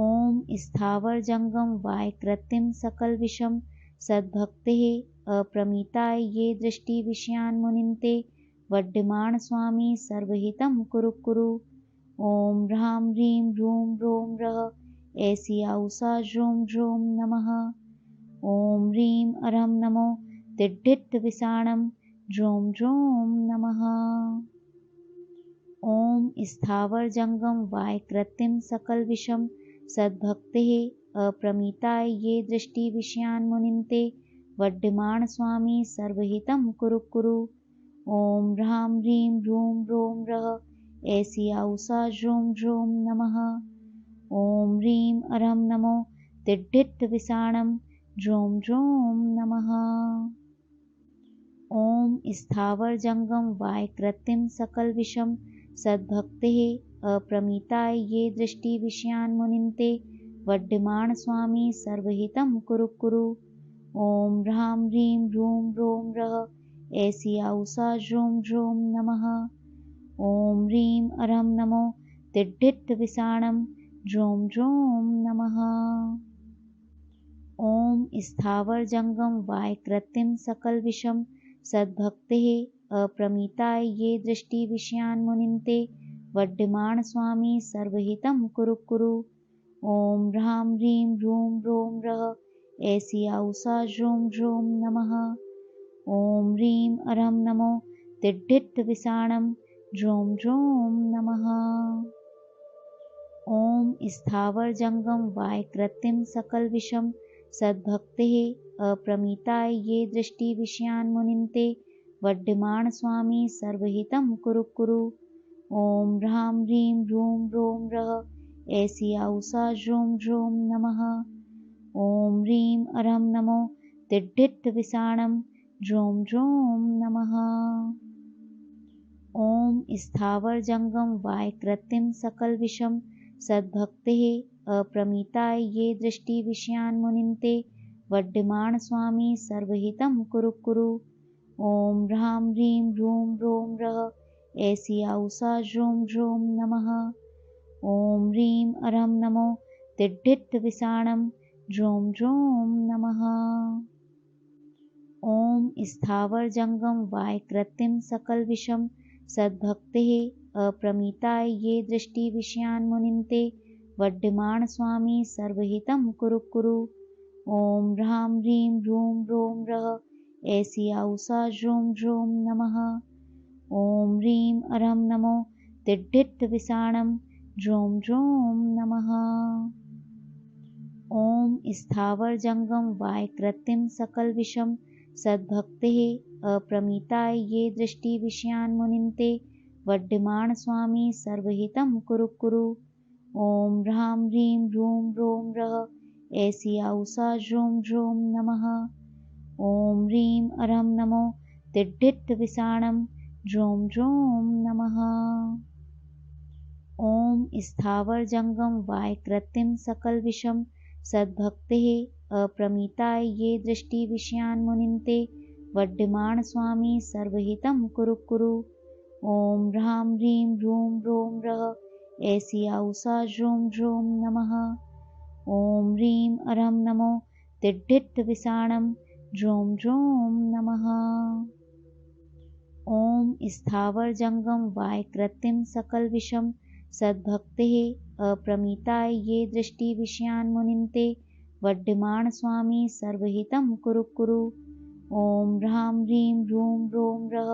ॐ स्थावरजङ्गम वायकृतिं सकलविषं सद्भक्तेः अप्रमिताय ये दृष्टिविषयान् मुनिन्ते वड्यमाण स्वामी सर्वहितं कुरु कुरु। ॐ ह्रां ह्रीं ह्रूं ह्रों रः ऐसी आउषा ह्रों ह्रों नमः। ॐ ह्रीं अरं नमो तिड्ढित्तविसाणं ड्रों ड्रों नमः। ॐ स्थावरजङ्गम वायकृतिं सकलविषं सद्भक्तेः अप्रमिताय ये दृष्टिविषयान् मुनिन्ते वड्यमाण स्वामी सर्वहितं कुरु कुरु। ॐ ह्रां ह्रीं ह्रूं ह्रों रः ऐसी आउषा ह्रों ह्रों नमः। ॐ ह्रीं अरं नमो तिड्ढित्तविसाणं ड्रों ड्रों नमः। ॐ स्थावरजङ्गम वायकृतिं सकलविषं सद्भक्तेः अप्रमिताय ये दृष्टिविषयान् मुनिन्ते वड्यमाण स्वामी सर्वहितं कुरु कुरु। ॐ ह्रां ह्रीं ह्रूं ह्रों रः ऐसी आउषा ह्रों ह्रों नमः। ॐ ह्रीं अरं नमो तिड्ढित्तविसाणं ड्रों ड्रों नमः। ॐ स्थावरजङ्गम वायकृतिं सकलविषं सद्भक्तेः अप्रमिताय ये दृष्टिविषयान् मुनिन्ते वड्यमाण स्वामी सर्वहितं कुरु कुरु। ॐ ह्रां ह्रीं ह्रूं ह्रों रः ऐसी आउषा ह्रों ह्रों नमः। ॐ ह्रीं अरं नमो तिड्ढित्तविसाणं ड्रों ड्रों नमः। ॐ स्थावरजङ्गम वायकृतिं सकलविषं सद्भक्तेः अप्रमिताय ये दृष्टिविषयान् मुनिन्ते वड्यमाण स्वामी सर्वहितं कुरु कुरु। ॐ ह्रां ह्रीं ह्रूं ह्रों रः ऐसी आउषा ह्रों ह्रों नमः। ॐ ह्रीं अरं नमो तिड्ढित्तविसाणं ड्रों ड्रों नमः। ॐ स्थावरजङ्गम वायकृतिं सकलविषं सद्भक्तेः अप्रमिताय ये दृष्टिविषयान् मुनिन्ते वड्यमाण स्वामी सर्वहितं कुरु कुरु। ॐ ह्रां ह्रीं ह्रूं ह्रों रः ऐसी आउषा ह्रों ह्रों नमः। ॐ ह्रीं अरं नमो तिड्ढित्तविसाणं ड्रों ड्रों नमः। ॐ स्थावरजङ्गम वायकृतिं सकलविषं सद्भक्तेः अप्रमिताय ये दृष्टिविषयान् मुनिन्ते वड्यमाण स्वामी सर्वहितं कुरु कुरु। ॐ ह्रां ह्रीं ह्रूं ह्रों रः ऐसी आउषा ह्रों ह्रों नमः। ॐ ह्रीं अरं नमो तिड्ढित्तविसाणं ड्रों ड्रों नमः। ॐ स्थावरजङ्गम वायकृतिं सकलविषं सद्भक्तेः अप्रमिताय ये दृष्टिविषयान् मुनिन्ते वड्डिमाण स्वामी सर्वहितं कुरु कुरु। ॐ ह्रां ह्रीं ह्रूं ह्रों ह्रः ऐसी आउषा ह्रूं ह्रूं नमः। ॐ ह्रीं अरं नमो तिड्ढिट् विषाणं ह्रूं ह्रूं नमः। ॐ स्थावर जंगम वायकृतिं सकल विषम सद्भक्तेः अप्रमिताय ये दृष्टि विषयान् मुनिन्ते वड्डिमाण स्वामी सर्वहितं कुरु कुरु। ॐ ह्रां ह्रीं ह्रूं ह्रों ह्रः ऐसी आउषा ह्रूं ह्रूं नमः। ॐ ह्रीं अरं नमो तिड्ढिट् विषाणं ह्रूं ह्रूं नमः। ॐ स्थावर जंगम वायकृतिं सकल विषम सद्भक्तेः अप्रमिताय ये दृष्टि विषयान् मुनिन्ते वड्डिमाण स्वामी सर्वहितं कुरु कुरु। ॐ ह्रां ह्रीं ह्रूं ह्रों ह्रः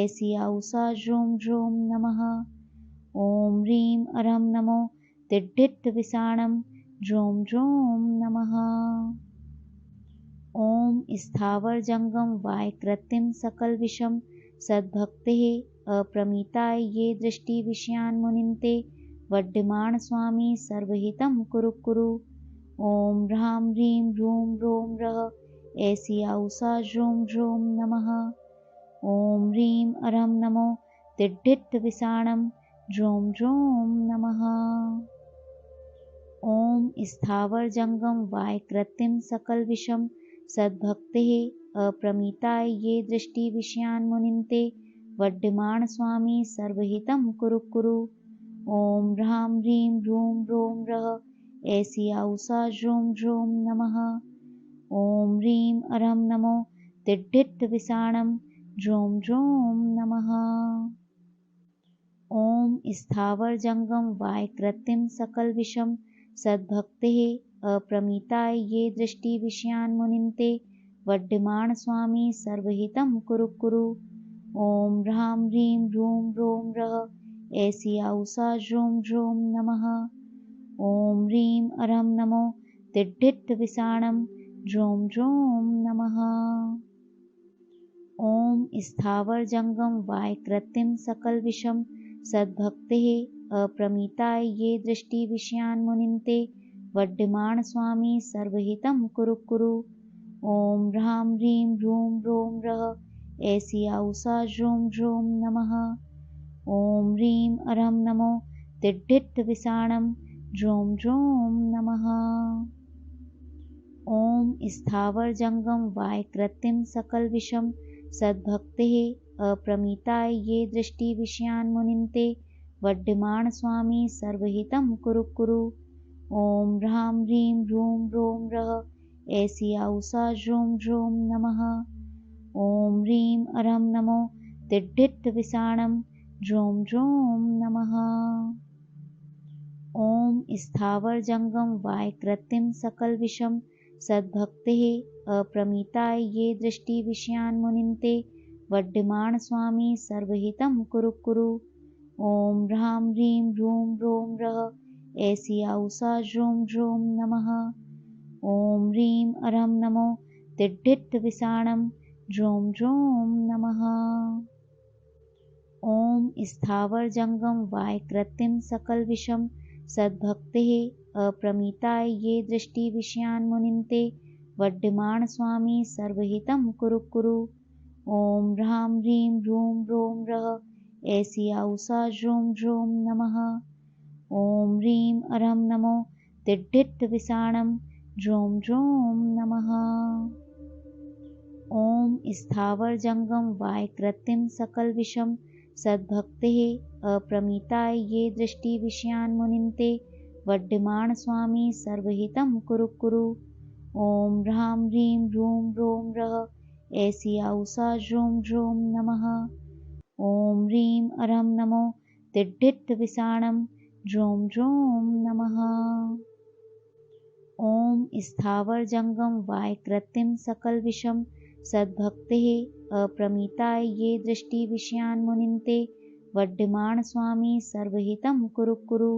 ऐसी आउषा ह्रूं ह्रूं नमः। ॐ ह्रीं अरं नमो तिड्ढिट् विषाणं ह्रूं ह्रूं नमः। ॐ स्थावर जंगम वायकृतिं सकल विषम सद्भक्तेः अप्रमिताय ये दृष्टि विषयान् मुनिन्ते वड्डिमाण स्वामी सर्वहितं कुरु कुरु। ॐ ह्रां ह्रीं ह्रूं ह्रों ह्रः ऐसी आउषा ह्रूं ह्रूं नमः। ॐ ह्रीं अरं नमो तिड्ढिट् विषाणं ह्रूं ह्रूं नमः। ॐ स्थावर जंगम वायकृतिं सकल विषम सद्भक्तेः अप्रमिताय ये दृष्टि विषयान् मुनिन्ते वड्डिमाण स्वामी सर्वहितं कुरु कुरु। ॐ ह्रां ह्रीं ह्रूं ह्रों ह्रः ऐसी आउषा ह्रूं ह्रूं नमः। ॐ ह्रीं अरं नमो तिड्ढिट् विषाणं ह्रूं ह्रूं नमः। ॐ स्थावर जंगम वायकृतिं सकल विषम सद्भक्तेः अप्रमिताय ये दृष्टि विषयान् मुनिन्ते वड्डिमाण स्वामी सर्वहितं कुरु कुरु। ॐ ह्रां ह्रीं ह्रूं ह्रों ह्रः ऐसी आउषा ह्रूं ह्रूं नमः। ॐ ह्रीं अरं नमो तिड्ढिट् विषाणं ह्रूं ह्रूं नमः। ॐ स्थावर जंगम वायकृतिं सकल विषम सद्भक्तेः अप्रमिताय ये दृष्टि विषयान् मुनिन्ते वड्डिमाण स्वामी सर्वहितं कुरु कुरु। ॐ ह्रां ह्रीं ह्रूं ह्रों ह्रः ऐसी आउषा ह्रूं ह्रूं नमः। ॐ ह्रीं अरं नमो तिड्ढिट् विषाणं ह्रूं ह्रूं नमः। ॐ स्थावर जंगम वायकृतिं सकल विषम सद्भक्तेः अप्रमिताय ये दृष्टि विषयान् मुनिन्ते वड्डिमाण स्वामी सर्वहितं कुरु कुरु। ॐ ह्रां ह्रीं ह्रूं ह्रों ह्रः ऐसी आउषा ह्रूं ह्रूं नमः। ॐ ह्रीं अरं नमो तिड्ढिट् विषाणं ह्रूं ह्रूं नमः। ॐ स्थावर जंगम वायकृतिं सकल विषम सद्भक्तेः अप्रमिताय ये दृष्टि विषयान् मुनिन्ते वड्डिमाण स्वामी सर्वहितं कुरु कुरु। ॐ ह्रां ह्रीं ह्रूं ह्रों ह्रः ऐसी आउषा ह्रूं ह्रूं नमः। ॐ ह्रीं अरं नमो तिड्ढिट् विषाणं ह्रूं ह्रूं नमः। ॐ स्थावर जंगम वायकृतिं सकल विषम सद्भक्तेः अप्रमिताय ये दृष्टि विषयान् मुनिन्ते वड्डिमाण स्वामी सर्वहितं कुरु कुरु। ॐ ह्रां ह्रीं ह्रूं ह्रों ह्रः ऐसी आउषा ह्रूं ह्रूं नमः। ॐ ह्रीं अरं नमो तिड्ढिट् विषाणं ह्रूं ह्रूं नमः। ॐ स्थावर जंगम वायकृतिं सकल विषम सद्भक्तेः अप्रमिताय ये दृष्टि विषयान् मुनिन्ते वड्डिमाण स्वामी सर्वहितं कुरु कुरु। ॐ ह्रां ह्रीं ह्रूं ह्रों ह्रः ऐसी आउषा ह्रूं ह्रूं नमः। ॐ ह्रीं अरं नमो तिड्ढिट् विषाणं ह्रूं ह्रूं नमः। ॐ स्थावर जंगम वायकृतिं सकल विषम सद्भक्तेः अप्रमिताय ये दृष्टि विषयान् मुनिन्ते वड्डिमाण स्वामी सर्वहितं कुरु कुरु।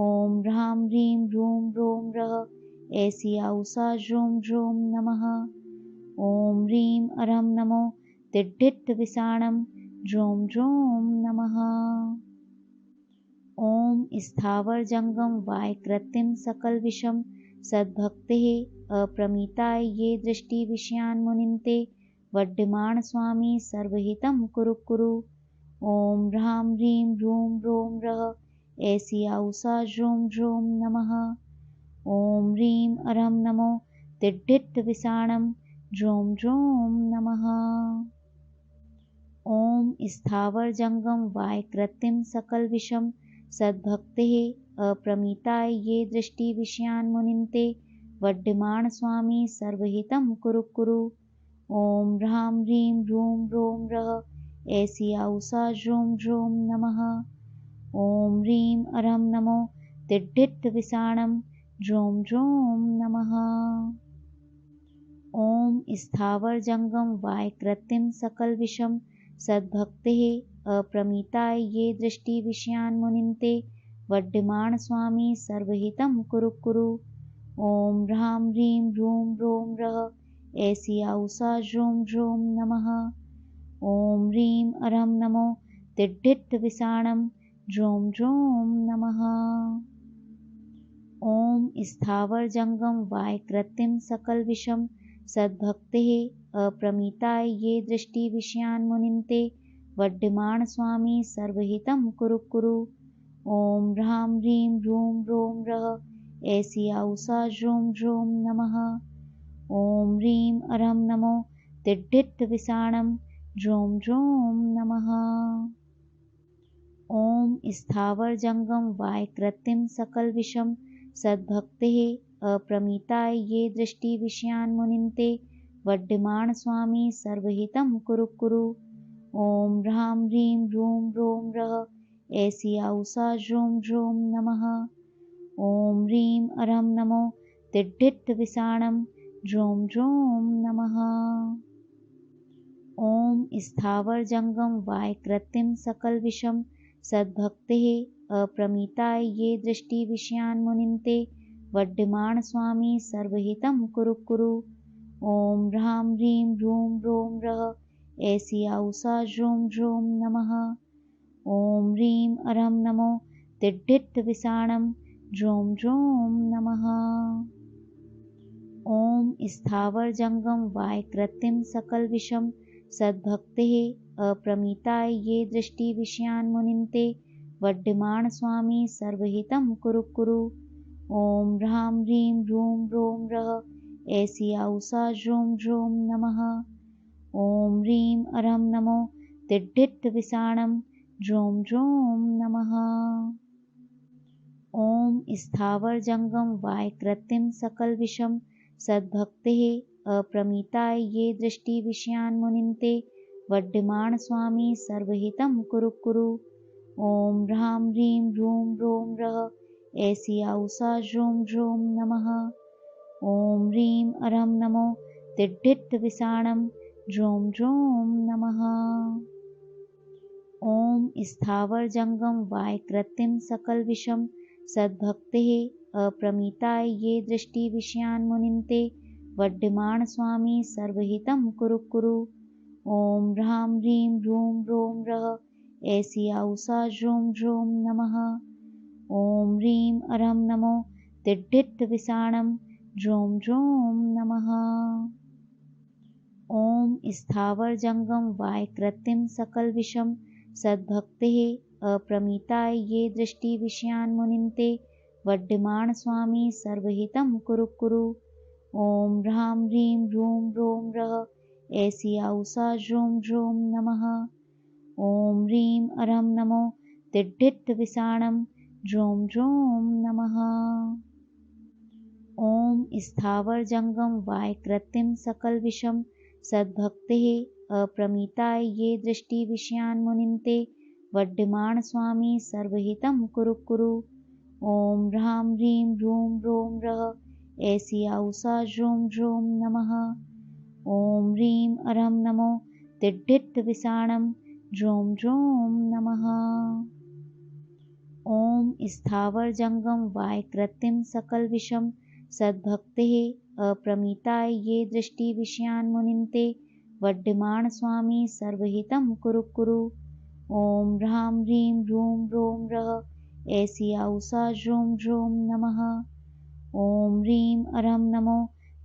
ॐ ह्रां ह्रीं ह्रूं ह्रों ह्रः ऐसी आउषा ह्रूं ह्रूं नमः। ॐ ह्रीं अरं नमो तिड्ढिट् विषाणं ड्रोम ड्रोम नमः। ॐ स्थावर जंगम वाय कृत्रिम सकल विषम सद्भक्तेः अप्रमिताय ये दृष्टि विषयान् मुनिन्ते वड्डमाण स्वामी सर्वहितं कुरु कुरु। ॐ ह्रां ह्रीं ह्रूं ह्रों रः ऐसी आउसा ह्रों ह्रों नमः। ॐ ह्रीं अरं नमो तिड्ढिट् विसाणं ह्रों ह्रों नमः। ॐ स्थावर जंगम वाय कृत्रिम सकल विषम सद्भक्तेः अप्रमिताय ये दृष्टि विषयान् मुनिन्ते वड्डमाण स्वामी सर्वहितं कुरु कुरु। ॐ ह्रां ह्रीं ह्रूं ह्रों रः ऐसी आउसा ह्रों ह्रों नमः। ॐ ह्रीं अरं नमो तिड्ढिट् विसाणं ह्रों ह्रों नमः। ॐ स्थावर जंगम वाय कृत्रिम सकल विषम सद्भक्तेः अप्रमिताय ये दृष्टि विषयान् मुनिन्ते वड्डमाण स्वामी सर्वहितं कुरु कुरु। ॐ ह्रां ह्रीं ह्रूं ह्रों रः ऐसी आउसा ह्रों ह्रों नमः। ॐ ह्रीं अरं नमो तिड्ढिट् विसाणं ह्रों ह्रों नमः। ॐ स्थावर जंगम वाय कृत्रिम सकल विषम सद्भक्तेः अप्रमिताय ये दृष्टि विषयान् मुनिन्ते वड्डमाण स्वामी सर्वहितं कुरु कुरु। ॐ ह्रां ह्रीं ह्रूं ह्रों रः ऐसी आउसा ह्रों ह्रों नमः। ॐ ह्रीं अरं नमो तिड्ढिट् विसाणं ह्रों ह्रों नमः। ॐ स्थावर जंगम वाय कृत्रिम सकल विषम सद्भक्तेः अप्रमिताय ये दृष्टि विषयान् मुनिन्ते वड्डमाण स्वामी सर्वहितं कुरु कुरु। ॐ ह्रां ह्रीं ह्रूं ह्रों रः ऐसी आउसा ह्रों ह्रों नमः। ॐ ह्रीं अरं नमो तिड्ढिट् विसाणं ह्रों ह्रों नमः। ॐ स्थावर जंगम वाय कृत्रिम सकल विषम सद्भक्तेः अप्रमिताय ये दृष्टि विषयान् मुनिन्ते वड्डमाण स्वामी सर्वहितं कुरु कुरु। ॐ ह्रां ह्रीं ह्रूं ह्रों रः ऐसी आउसा ह्रों ह्रों नमः। ॐ ह्रीं अरं नमो तिड्ढिट् विसाणं ह्रों ह्रों नमः। ॐ स्थावर जंगम वाय कृत्रिम सकल विषम सद्भक्तेः अप्रमिताय ये दृष्टि विषयान् मुनिन्ते वड्डमाण स्वामी सर्वहितं कुरु कुरु। ॐ ह्रां ह्रीं ह्रूं ह्रों रः ऐसी आउसा ह्रों ह्रों नमः। ॐ ह्रीं अरं नमो तिड्ढिट् विसाणं ह्रों ह्रों नमः। ॐ स्थावर जंगम वाय कृत्रिम सकल विषम सद्भक्तेः अप्रमिताय ये दृष्टि विषयान् मुनिन्ते वड्डमाण स्वामी सर्वहितं कुरु कुरु। ॐ ह्रां ह्रीं ह्रूं ह्रों रः ऐसी आउसा ह्रों ह्रों नमः। ॐ ह्रीं अरं नमो तिड्ढिट् विसाणं ह्रों ह्रों नमः। ॐ स्थावर जंगम वाय कृत्रिम सकल विषम सद्भक्तेः अप्रमिताय ये दृष्टि विषयान् मुनिन्ते वड्डमाण स्वामी सर्वहितं कुरु कुरु। ॐ ह्रां ह्रीं ह्रूं ह्रों रः ऐसी आउसा ह्रों ह्रों नमः। ॐ ह्रीं अरं नमो तिड्ढिट् विसाणं ह्रों ह्रों नमः। ॐ स्थावर जंगम वाय कृत्रिम सकल विषम सद्भक्तेः अप्रमिताय ये दृष्टि विषयान् मुनिन्ते वड्डमाण स्वामी सर्वहितं कुरु कुरु। ॐ ह्रां ह्रीं ह्रूं ह्रों रः ऐसी आउसा ह्रों ह्रों नमः। ॐ ह्रीं अरं नमो तिड्ढिट् विसाणं ह्रों ह्रों नमः। ॐ स्थावर जंगम वाय कृत्रिम सकल विषम सद्भक्तेः अप्रमिताय ये दृष्टि विषयान् मुनिन्ते वड्डमाण स्वामी सर्वहितं कुरु कुरु। ॐ ह्रां ह्रीं ह्रूं ह्रों रः ऐसी आउसा ह्रों ह्रों नमः। ॐ ह्रीं अरं नमो तिड्ढिट् विसाणं ह्रों ह्रों नमः। ॐ स्थावर जंगम वाय कृत्रिम सकल विषम सद्भक्तेः अप्रमिताय ये दृष्टि विषयान् मुनिन्ते वड्डिमाण स्वामी सर्वहितं कुरु कुरु। ॐ ह्रां ह्रीं ह्रूं ह्रों ह्रः ऐसी आउसा ह्रूं ह्रूं नमः। ॐ ह्रीं अरं नमो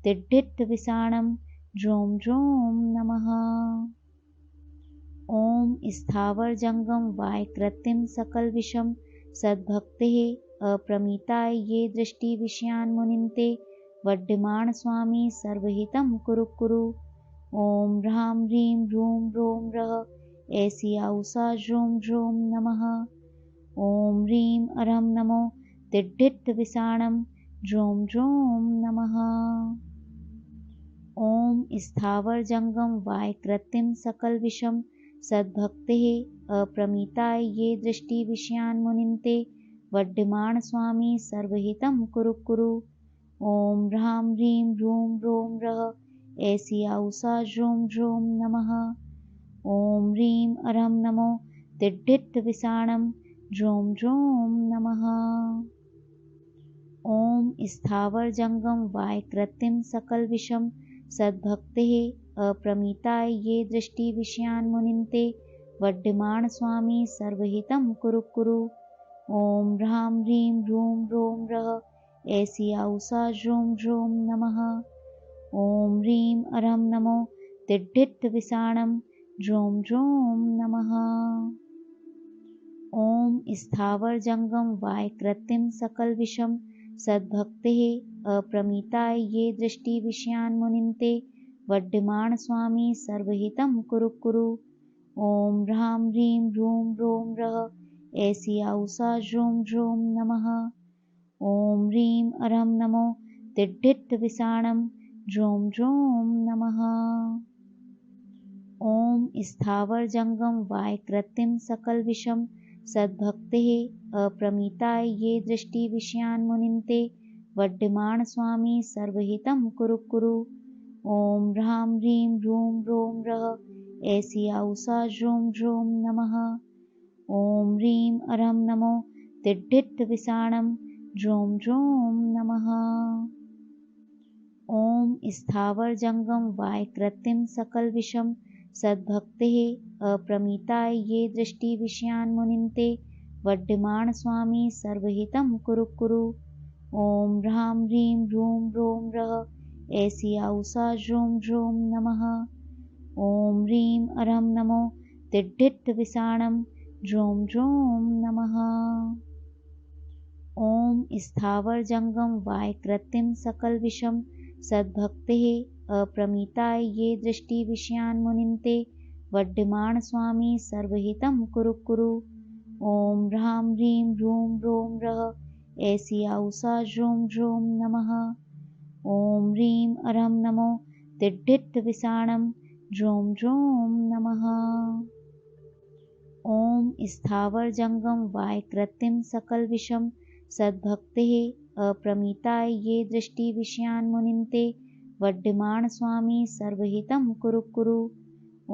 तिड्ढिट् विसाणं ह्रूं ह्रूं नमः। ॐ स्थावर जंगम वायकृतिं सकल विषम सद्भक्तेः अप्रमिताय ये दृष्टि विषयान् मुनिन्ते वड्डिमाण स्वामी सर्वहितं कुरु कुरु। ॐ ह्रां ह्रीं ह्रूं ह्रों ह्रः ऐसी आउसा ह्रूं ह्रूं नमः। ॐ ह्रीं अरं नमो तिड्ढिट् विसाणं ह्रूं ह्रूं नमः। ॐ स्थावर जंगम वायकृतिं सकल विषम सद्भक्तेः अप्रमिताय ये दृष्टि विषयान् मुनिन्ते वड्डिमाण स्वामी सर्वहितं कुरु कुरु। ॐ ह्रां ह्रीं ह्रूं ह्रों ह्रः ऐसी आउसा ह्रूं ह्रूं नमः। ॐ ह्रीं अरं नमो तिड्ढिट् विसाणं ह्रूं ह्रूं नमः। ॐ स्थावर जंगम वायकृतिं सकल विषम सद्भक्तेः अप्रमिताय ये दृष्टि विषयान् मुनिन्ते वड्डिमाण स्वामी सर्वहितं कुरु कुरु। ॐ ह्रां ह्रीं ह्रूं ह्रों ह्रः ऐसी आउसा ह्रूं ह्रूं नमः। ॐ ह्रीं अरं नमो तिड्ढिट् विसाणं ह्रूं ह्रूं नमः। ॐ स्थावर जंगम वायकृतिं सकल विषम सद्भक्तेः अप्रमिताय ये दृष्टि विषयान् मुनिन्ते वड्डिमाण स्वामी सर्वहितं कुरु कुरु। ॐ ह्रां ह्रीं ह्रूं ह्रों ह्रः ऐसी आउसा ह्रूं ह्रूं नमः। ॐ ह्रीं अरं नमो तिड्ढिट् विसाणं ह्रूं ह्रूं नमः। ॐ स्थावर जंगम वायकृतिं सकल विषम सद्भक्तेः अप्रमिताय ये दृष्टि विषयान् मुनिन्ते वड्डिमाण स्वामी सर्वहितं कुरु कुरु। ॐ ह्रां ह्रीं ह्रूं ह्रों ह्रः ऐसी आउसा ह्रूं ह्रूं नमः। ॐ ह्रीं अरं नमो तिड्ढिट् विसाणं ह्रूं ह्रूं नमः। ॐ स्थावर जंगम वायकृतिं सकल विषम सद्भक्तेः अप्रमिताय ये दृष्टि विषयान् मुनिन्ते वड्डिमाण स्वामी सर्वहितं कुरु कुरु। ॐ ह्रां ह्रीं ह्रूं ह्रों ह्रः ऐसी आउसा ह्रूं ह्रूं नमः। ॐ ह्रीं अरं नमो तिड्ढिट् विसाणं ह्रूं ह्रूं नमः। ॐ स्थावर जंगम वायकृतिं सकल विषम सद्भक्तेः अप्रमिताय ये दृष्टि विषयान् मुनिन्ते वड्डिमाण स्वामी सर्वहितं कुरु कुरु। ॐ ह्रां ह्रीं ह्रूं ह्रों ह्रः ऐसी आउसा ह्रूं ह्रूं नमः। ॐ ह्रीं अरं नमो तिड्ढिट् विसाणं ह्रूं ह्रूं नमः। ॐ स्थावर जंगम वायकृतिं सकल विषम सद्भक्तेः अप्रमिताय ये दृष्टि विषयान् मुनिन्ते वड्डिमाण स्वामी सर्वहितं कुरु कुरु।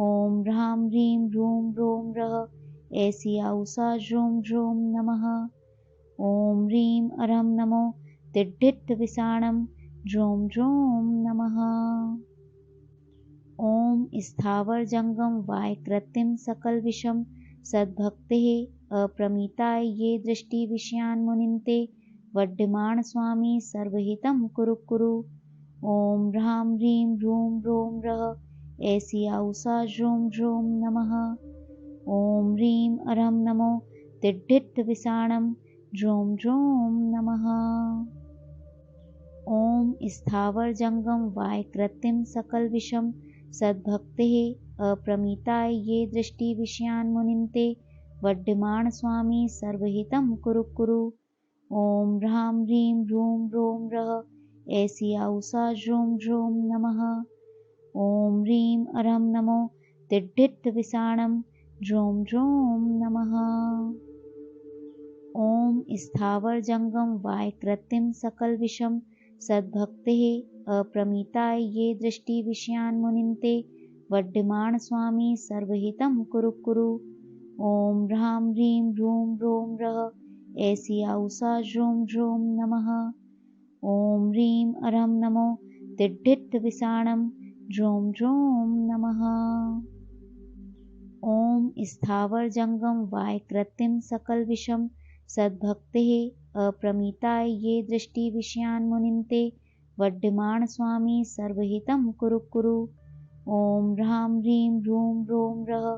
ॐ ह्रां ह्रीं ह्रूं ह्रों ह्रः ऐसी आउसा ह्रूं ह्रूं नमः। ॐ ह्रीं अरं नमो तिड्ढिट् विसाणं ह्रूं ह्रूं नमः। ॐ स्थावर जंगम वायकृतिं सकल विषम सद्भक्तेः अप्रमिताय ये दृष्टि विषयान् मुनिन्ते वड्डिमाण स्वामी सर्वहितं कुरु कुरु। ॐ ह्रां ह्रीं ह्रूं ह्रों ह्रः ऐसी आउसा ह्रूं ह्रूं नमः। ॐ ह्रीं अरं नमो तिड्ढिट् विसाणं ह्रूं ह्रूं नमः। ॐ स्थावर जंगम वायकृतिं सकल विषम सद्भक्तेः अप्रमिताय ये दृष्टि विषयान् मुनिन्ते वड्डिमाण स्वामी सर्वहितं कुरु कुरु। ॐ ह्रां ह्रीं ह्रूं ह्रों ह्रः ऐसी आउसा ह्रूं ह्रूं नमः। ॐ ह्रीं अरं नमो तिड्ढिट् विसाणं ह्रूं ह्रूं नमः। ॐ स्थावर जंगम वायकृतिं सकल विषम सद्भक्तेः अप्रमिताय ये दृष्टि विषयान् मुनिन्ते वड्डिमाण स्वामी सर्वहितं कुरु कुरु। ॐ ह्रां ह्रीं ह्रूं ह्रों ह्रः ऐसी आउसा ह्रूं ह्रूं नमः। ॐ ह्रीं अरं नमो तिड्ढिट् विसाणं ड्रोम ड्रोम नमः। ॐ स्थावर जंगम वाय कृत्रिम सकल विषम सद्भक्तेः अप्रमिताय ये दृष्टि विषयान् मुनिन्ते वड्डिमाण स्वामी सर्वहितं कुरु कुरु। ॐ ह्रां ह्रीं ह्रूं ह्रों रः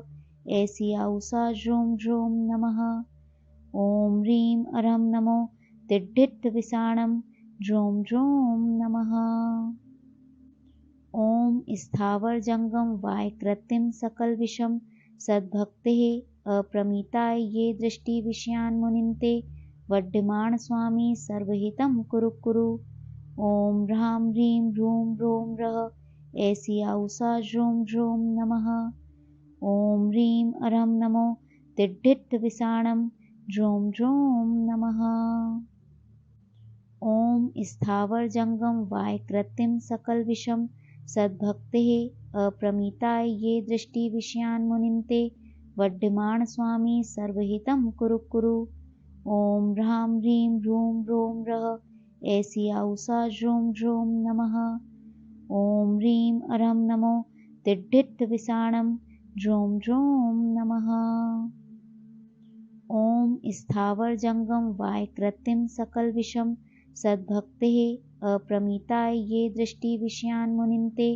ऐसी आउसा ह्रों ह्रों नमः। ॐ ह्रीं अरं नमो तिड्ढिट् विषाणं ह्रों ह्रों नमः। ॐ स्थावर जंगम वाय कृत्रिम सकल विषम सद्भक्तेः अप्रमिताय ये दृष्टि विषयान् मुनिन्ते वड्डिमाण स्वामी सर्वहितं कुरु कुरु। ॐ ह्रां ह्रीं ह्रूं ह्रों रः ऐसी आउसा ह्रों ह्रों नमः। ॐ ह्रीं अरं नमो तिड्ढिट् विषाणं ह्रों ह्रों नमः। ॐ स्थावर जंगम वाय कृत्रिम सकल विषम सद्भक्तेः अप्रमिताय ये दृष्टि विषयान् मुनिन्ते वड्डिमाण स्वामी सर्वहितं कुरु कुरु। ॐ ह्रां ह्रीं ह्रूं ह्रों रः ऐसी आउसा ह्रों ह्रों नमः। ॐ ह्रीं अरं नमो तिड्ढिट् विषाणं ह्रों ह्रों नमः। ॐ स्थावर जंगम वाय कृत्रिम सकल विषम सद्भक्तेः अप्रमिताय ये दृष्टि विषयान् मुनिन्ते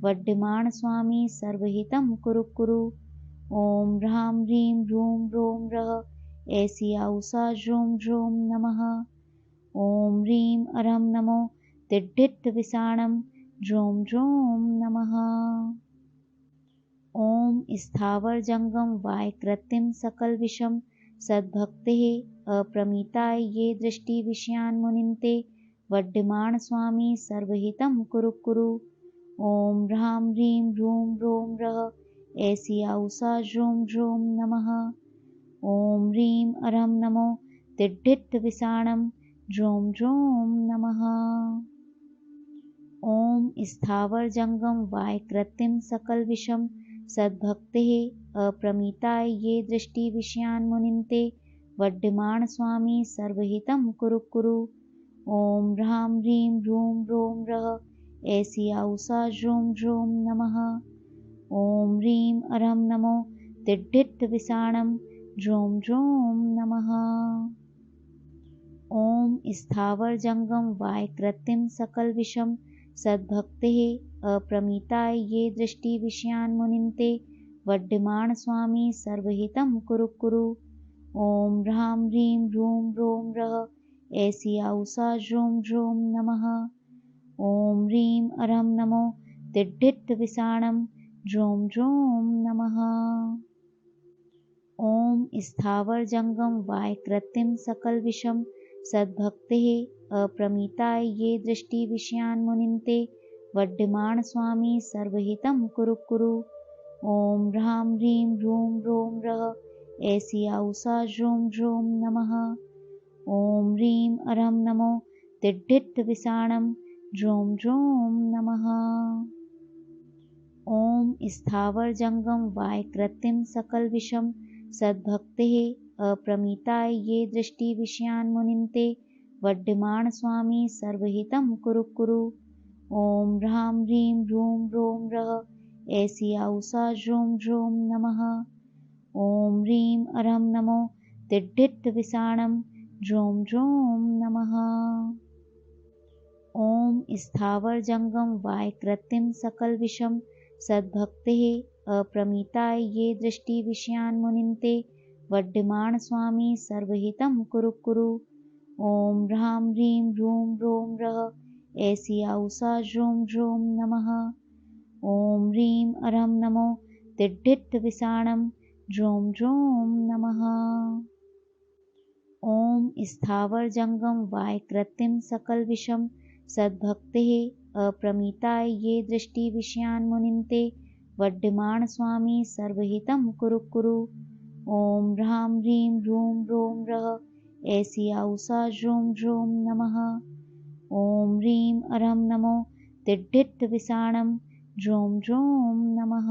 वड्डिमाण स्वामी सर्वहितं कुरु कुरु। ॐ ह्रां ह्रीं ह्रूं ह्रों रः ऐसी आउसा ह्रों ह्रों नमः। ॐ ह्रीं अरं नमो तिड्ढिट् विषाणं ह्रों ह्रों नमः। ॐ स्थावर जंगम वाय कृत्रिम सकल विषम सद्भक्तेः अप्रमिताय ये दृष्टि विषयान् मुनिन्ते वड्डिमाण स्वामी सर्वहितं कुरु कुरु। ॐ ह्रां ह्रीं ह्रूं ह्रों रः ऐसी आउसा ह्रों ह्रों नमः। ॐ ह्रीं अरं नमो तिड्ढिट् विषाणं ह्रों ह्रों नमः। ॐ स्थावर जंगम वाय कृत्रिम सकल विषम सद्भक्तेः अप्रमिताय ये दृष्टि विषयान् मुनिन्ते वड्डिमाण स्वामी सर्वहितं कुरु कुरु। ॐ ह्रां ह्रीं ह्रूं ह्रों रः ऐसी आउसा ह्रों ह्रों नमः। ॐ ह्रीं अरं नमो तिड्ढिट् विषाणं ह्रों ह्रों नमः। ॐ स्थावर जंगम वाय कृत्रिम सकल विषम सद्भक्तेः अप्रमिताय ये दृष्टि विषयान् मुनिन्ते वड्डिमाण स्वामी सर्वहितं कुरु कुरु। ॐ ह्रां ह्रीं ह्रूं ह्रों रः ऐसी आउसा ह्रों ह्रों नमः। ॐ ह्रीं अरं नमो तिड्ढिट् विषाणं ह्रों ह्रों नमः। ॐ स्थावर जंगम वाय कृत्रिम सकल विषम सद्भक्तेः अप्रमिताय ये दृष्टि विषयान् मुनिन्ते वड्डिमाण स्वामी सर्वहितं कुरु कुरु। ॐ ह्रां ह्रीं ह्रूं ह्रों रः ऐसी आउसा ह्रों ह्रों नमः। ॐ ह्रीं अरं नमो तिड्ढिट् विषाणं ह्रों ह्रों नमः। ॐ स्थावर जंगम वाय कृत्रिम सकल विषम सद्भक्तेः अप्रमिताय ये दृष्टि विषयान् मुनिन्ते वड्डिमाण स्वामी सर्वहितं कुरु कुरु। ॐ ह्रां ह्रीं ह्रूं ह्रों रः ऐसी आउसा ह्रों ह्रों नमः। ॐ ह्रीं अरं नमो तिड्ढिट् विषाणं ह्रों ह्रों नमः। ॐ स्थावर जंगम वाय कृत्रिम सकल विषम सद्भक्तेः अप्रमिताय ये दृष्टि विषयान् मुनिन्ते वड्डिमाण स्वामी सर्वहितं कुरु कुरु। ॐ ह्रां ह्रीं ह्रूं ह्रों रः ऐसी आउसा ह्रों ह्रों नमः। ॐ ह्रीं अरं नमो तिड्ढिट् विषाणं ह्रों ह्रों नमः। ॐ स्थावर जंगम वाय कृत्रिम सकल विषम सद्भक्तेः अप्रमिताय ये दृष्टि विषयान् मुनिन्ते वड्डिमाण स्वामी सर्वहितं कुरु कुरु। ॐ ह्रां ह्रीं ह्रूं ह्रों रः ऐसी आउसा ह्रों ह्रों नमः। ॐ ह्रीं अरं नमो तिड्ढिट् विषाणं ह्रों ह्रों नमः।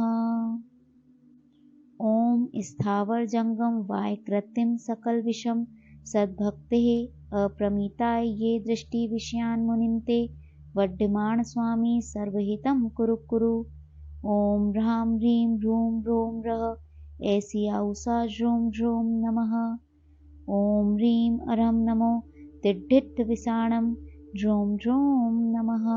ॐ स्थावर जंगम वाय कृत्रिम सकल विषम सद्भक्तेः अप्रमिताय ये दृष्टि विषयान् मुनिन्ते वड्डिमाण स्वामी सर्वहितं कुरु कुरु। ॐ ह्रां ह्रीं ह्रूं ह्रों ह्रः ऐसी आउसा ह्रूं ह्रूं नमः। ॐ ह्रीं अरं नमो तिड्ढित् विसाणं ह्रूं ह्रूं नमः।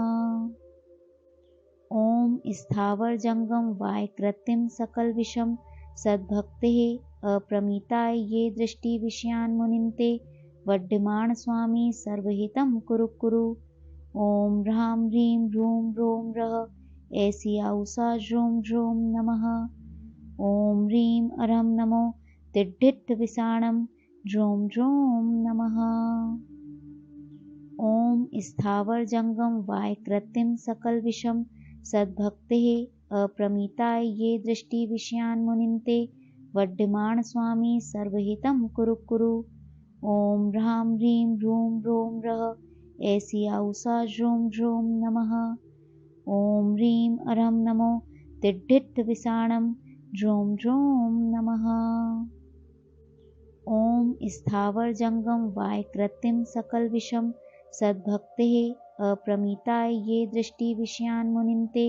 ॐ स्थावर जंगम वाय कृत्रिम सकल विषम सद्भक्तिः अप्रमिताय ये दृष्टि विषयान् मुनिन्ते वड्डिमाण स्वामी सर्वहितं कुरु कुरु। ॐ ह्रां ह्रीं ह्रूं ह्रों ह्रः ऐसी आउसा ह्रूं ह्रूं नमः। ॐ ह्रीं अरं नमो तिड्ढित् विसाणं ह्रूं ह्रूं नमः। ॐ स्थावर जंगम वाय कृत्रिम सकल विषम सद्भक्तिः अप्रमिताय ये दृष्टि विषयान् मुनिन्ते वड्डिमाण स्वामी सर्वहितं कुरु कुरु। ॐ ह्रां ह्रीं ह्रूं ह्रों ह्रः ऐसी आउसा ह्रूं ह्रूं नमः। ॐ ह्रीं अरं नमो तिड्ढित् विसाणं ह्रूं ह्रूं नमः। ॐ स्थावर जंगम वाय कृत्रिम सकल विषम सद्भक्तिः अप्रमिताय ये दृष्टि विषयान् मुनिन्ते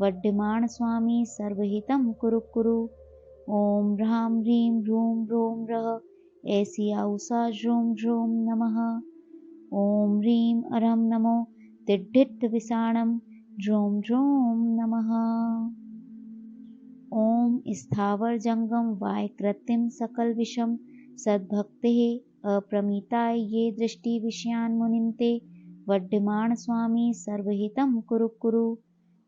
वड्डिमाण स्वामी सर्वहितं कुरु कुरु। ॐ ह्रां ह्रीं ह्रूं ह्रों ह्रः ऐसी आउसा ह्रूं ह्रूं नमः। ॐ ह्रीं अरं नमो तिड्ढित् विसाणं ह्रूं ह्रूं नमः। ॐ स्थावर जंगम वाय कृत्रिम सकल विषम सद्भक्तिः अप्रमिताय ये दृष्टि विषयान् मुनिन्ते वड्डिमाण स्वामी सर्वहितं कुरु कुरु।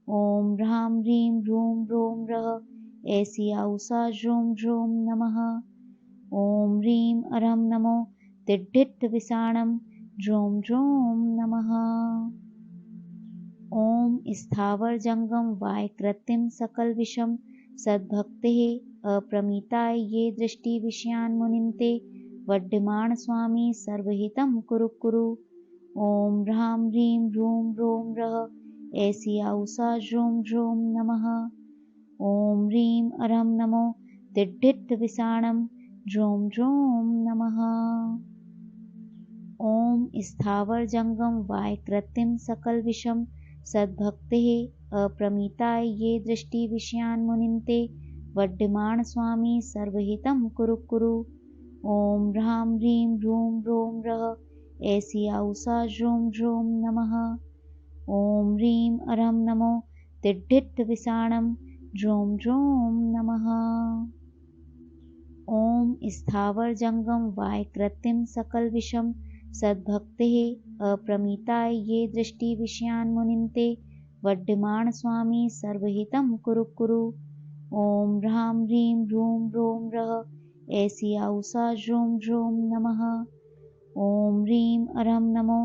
ॐ ह्रां ह्रीं ह्रूं ह्रों ह्रः ऐसी आउसा ह्रूं ह्रूं नमः। ॐ ह्रीं अरं नमो तिड्ढित् विसाणं ह्रूं ह्रूं नमः। ॐ स्थावर जंगम वाय कृत्रिम सकल विषम सद्भक्तिः अप्रमिताय ये दृष्टि विषयान् मुनिन्ते वड्डिमाण स्वामी सर्वहितं कुरु कुरु। ॐ ह्रां ह्रीं ह्रूं ह्रों ह्रः ऐसी आउसा ह्रूं ह्रूं नमः। ॐ ह्रीं अरं नमो तिड्ढित् विसाणं ह्रूं ह्रूं नमः। ॐ स्थावर जंगम वाय कृत्रिम सकल विषम सद्भक्तिः अप्रमिताय ये दृष्टि विषयान् मुनिन्ते वड्डिमाण स्वामी सर्वहितं कुरु कुरु। ॐ ह्रां ह्रीं ह्रूं ह्रों ह्रः ऐसी आउसा ह्रूं ह्रूं नमः। ॐ ह्रीं अरं नमो तिड्ढित् विसाणं ह्रूं ह्रूं नमः। ॐ स्थावर जंगम वाय कृत्रिम सकल विषम सद्भक्तिः अप्रमिताय ये दृष्टि विषयान् मुनिन्ते वड्डिमाण स्वामी सर्वहितं कुरु कुरु। ॐ ह्रां ह्रीं ह्रूं ह्रों ह्रः ऐसी आउसा ह्रूं ह्रूं नमः। ॐ ह्रीं अरं नमो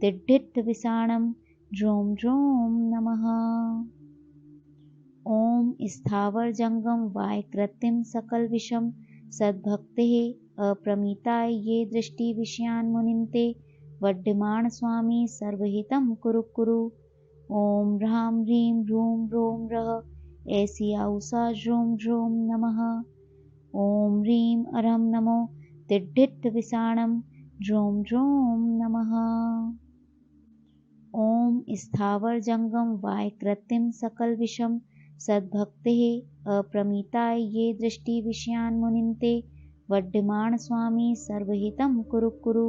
तिड्ढित् विसाणं ह्रूं ह्रूं नमः। ॐ स्थावर जंगम वाय कृत्रिम सकल विषम सद्भक्तिः अप्रमिताय ये दृष्टि विषयान् मुनिन्ते वड्डिमाण स्वामी सर्वहितं कुरु कुरु। ॐ ह्रां ह्रीं ह्रूं ह्रों ह्रः ऐसी आउसा ह्रूं ह्रूं नमः। ॐ ह्रीं अरं नमो तिड्ढित् विसाणं ह्रूं ह्रूं नमः। ॐ स्थावर जंगम वाय कृत्रिम सकल विषम सद्भक्तिः अप्रमिताय ये दृष्टि विषयान् मुनिन्ते वड्डिमाण स्वामी सर्वहितं कुरु कुरु।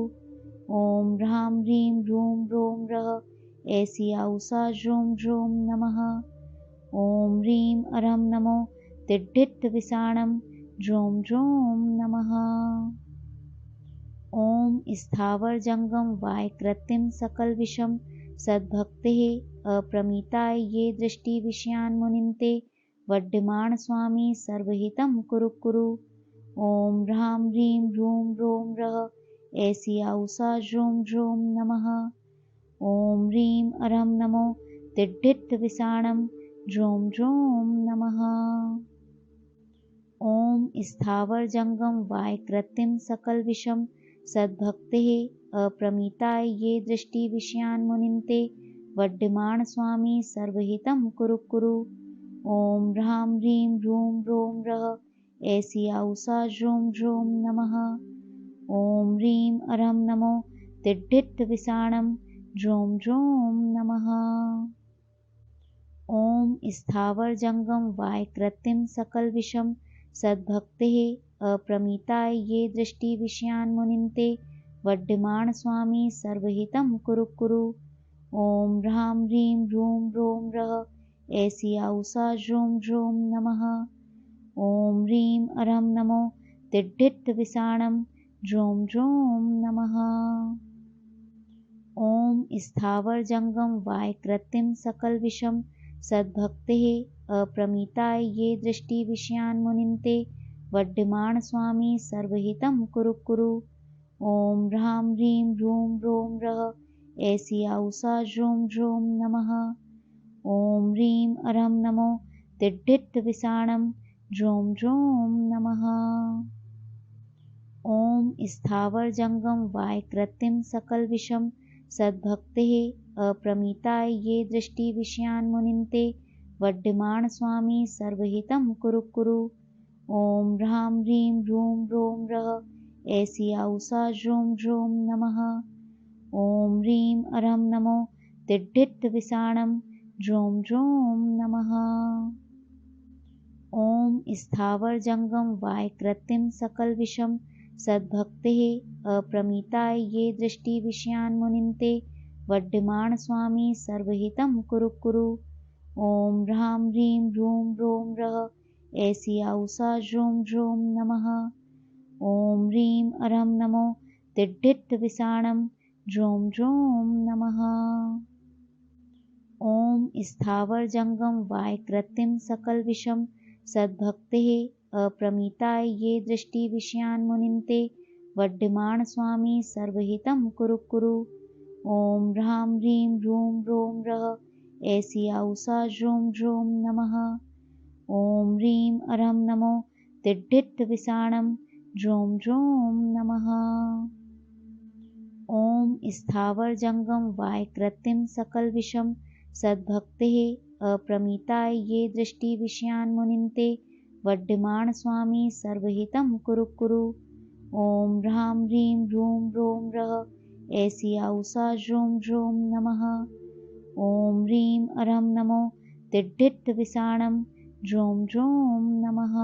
ॐ ह्रां ह्रीं ह्रूं ह्रों ह्रः ऐसी आउसा ह्रूं ह्रूं नमः। ॐ ह्रीं अरं नमो तिड्ढित् विसाणं ह्रूं ह्रूं नमः। ॐ स्थावर जंगम वाय कृत्रिम सकल विषम सद्भक्तिः अप्रमिताय ये दृष्टि विषयान् मुनिन्ते वड्डिमाण स्वामी सर्वहितं कुरु कुरु। ॐ ह्रां ह्रीं ह्रूं ह्रों ह्रः ऐसी आउसा ह्रूं ह्रूं नमः। ॐ ह्रीं अरं नमो तिड्ढित् विसाणं ह्रूं ह्रूं नमः। ॐ स्थावर जंगम वाय कृत्रिम सकल विषम सद्भक्तिः अप्रमिताय ये दृष्टि विषयान् मुनिन्ते वड्डिमाण स्वामी सर्वहितं कुरु कुरु। ॐ ह्रां ह्रीं ह्रूं ह्रों ह्रः ऐसी आउसा ह्रूं ह्रूं नमः। ॐ ह्रीं अरं नमो तिड्ढित् विसाणं ड्रोम ड्रोम नमः। ॐ स्थावर जंगम वाय कृत्रिम सकल विषम सद्भक्तेः अप्रमिताय ये दृष्टि विषयान् मुनिन्ते वड्यमाण स्वामी सर्वहितं कुरु कुरु। ॐ ह्रां ह्रीं ह्रूं ह्रों रः ऐसी आउसा ह्रूं ह्रूं नमः। ॐ ह्रीं अरं नमो तिड्ढिट्ठ विषाणं ह्रूं ह्रूं नमः। ॐ स्थावर जंगम वाय कृत्रिम सकल विषम सद्भक्तेः अप्रमिताय ये दृष्टि विषयान् मुनिन्ते वड्यमाण स्वामी सर्वहितं कुरु कुरु। ॐ ह्रां ह्रीं ह्रूं ह्रों रः ऐसी आउसा ह्रूं ह्रूं नमः। ॐ ह्रीं अरं नमो तिड्ढिट्ठ विषाणं ह्रूं ह्रूं नमः। ॐ स्थावर जंगम वाय कृत्रिम सकल विषम सद्भक्तेः अप्रमिताय ये दृष्टि विषयान् मुनिन्ते वड्यमाण स्वामी सर्वहितं कुरु कुरु। ॐ ह्रां ह्रीं ह्रूं ह्रों रः ऐसी आउसा ह्रूं ह्रूं नमः। ॐ ह्रीं अरं नमो तिड्ढिट्ठ विषाणं ह्रूं ह्रूं नमः। ॐ स्थावर जंगम वाय कृत्रिम सकल विषम सद्भक्तेः अप्रमिताय ये दृष्टि विषयान् मुनिन्ते वड्यमाण स्वामी सर्वहितं कुरु कुरु। ॐ ह्रां ह्रीं ह्रूं ह्रों रः ऐसी आउसा ह्रूं ह्रूं नमः। ॐ ह्रीं अरं नमो तिड्ढिट्ठ विषाणं ह्रूं ह्रूं नमः। ॐ स्थावर जंगम वाय कृत्रिम सकल विषम सद्भक्तेः अप्रमिताय ये दृष्टि विषयान् मुनिन्ते वड्यमाण स्वामी सर्वहितं कुरु कुरु। ॐ ह्रां ह्रीं ह्रूं ह्रों रः ऐसी आउसा ह्रूं ह्रूं नमः। ॐ ह्रीं अरं नमो तिड्ढिट्ठ विषाणं ह्रूं ह्रूं नमः। ॐ स्थावर जंगम वाय कृत्रिम सकल विषम सद्भक्तेः अप्रमिताय ये दृष्टि विषयान् मुनिन्ते वड्यमाण स्वामी सर्वहितं कुरु कुरु। ॐ ह्रां ह्रीं ह्रूं ह्रों रः ऐसी आउसा ह्रूं ह्रूं नमः। ॐ ह्रीं अरं नमो तिड्ढिट्ठ विषाणं ह्रूं ह्रूं नमः।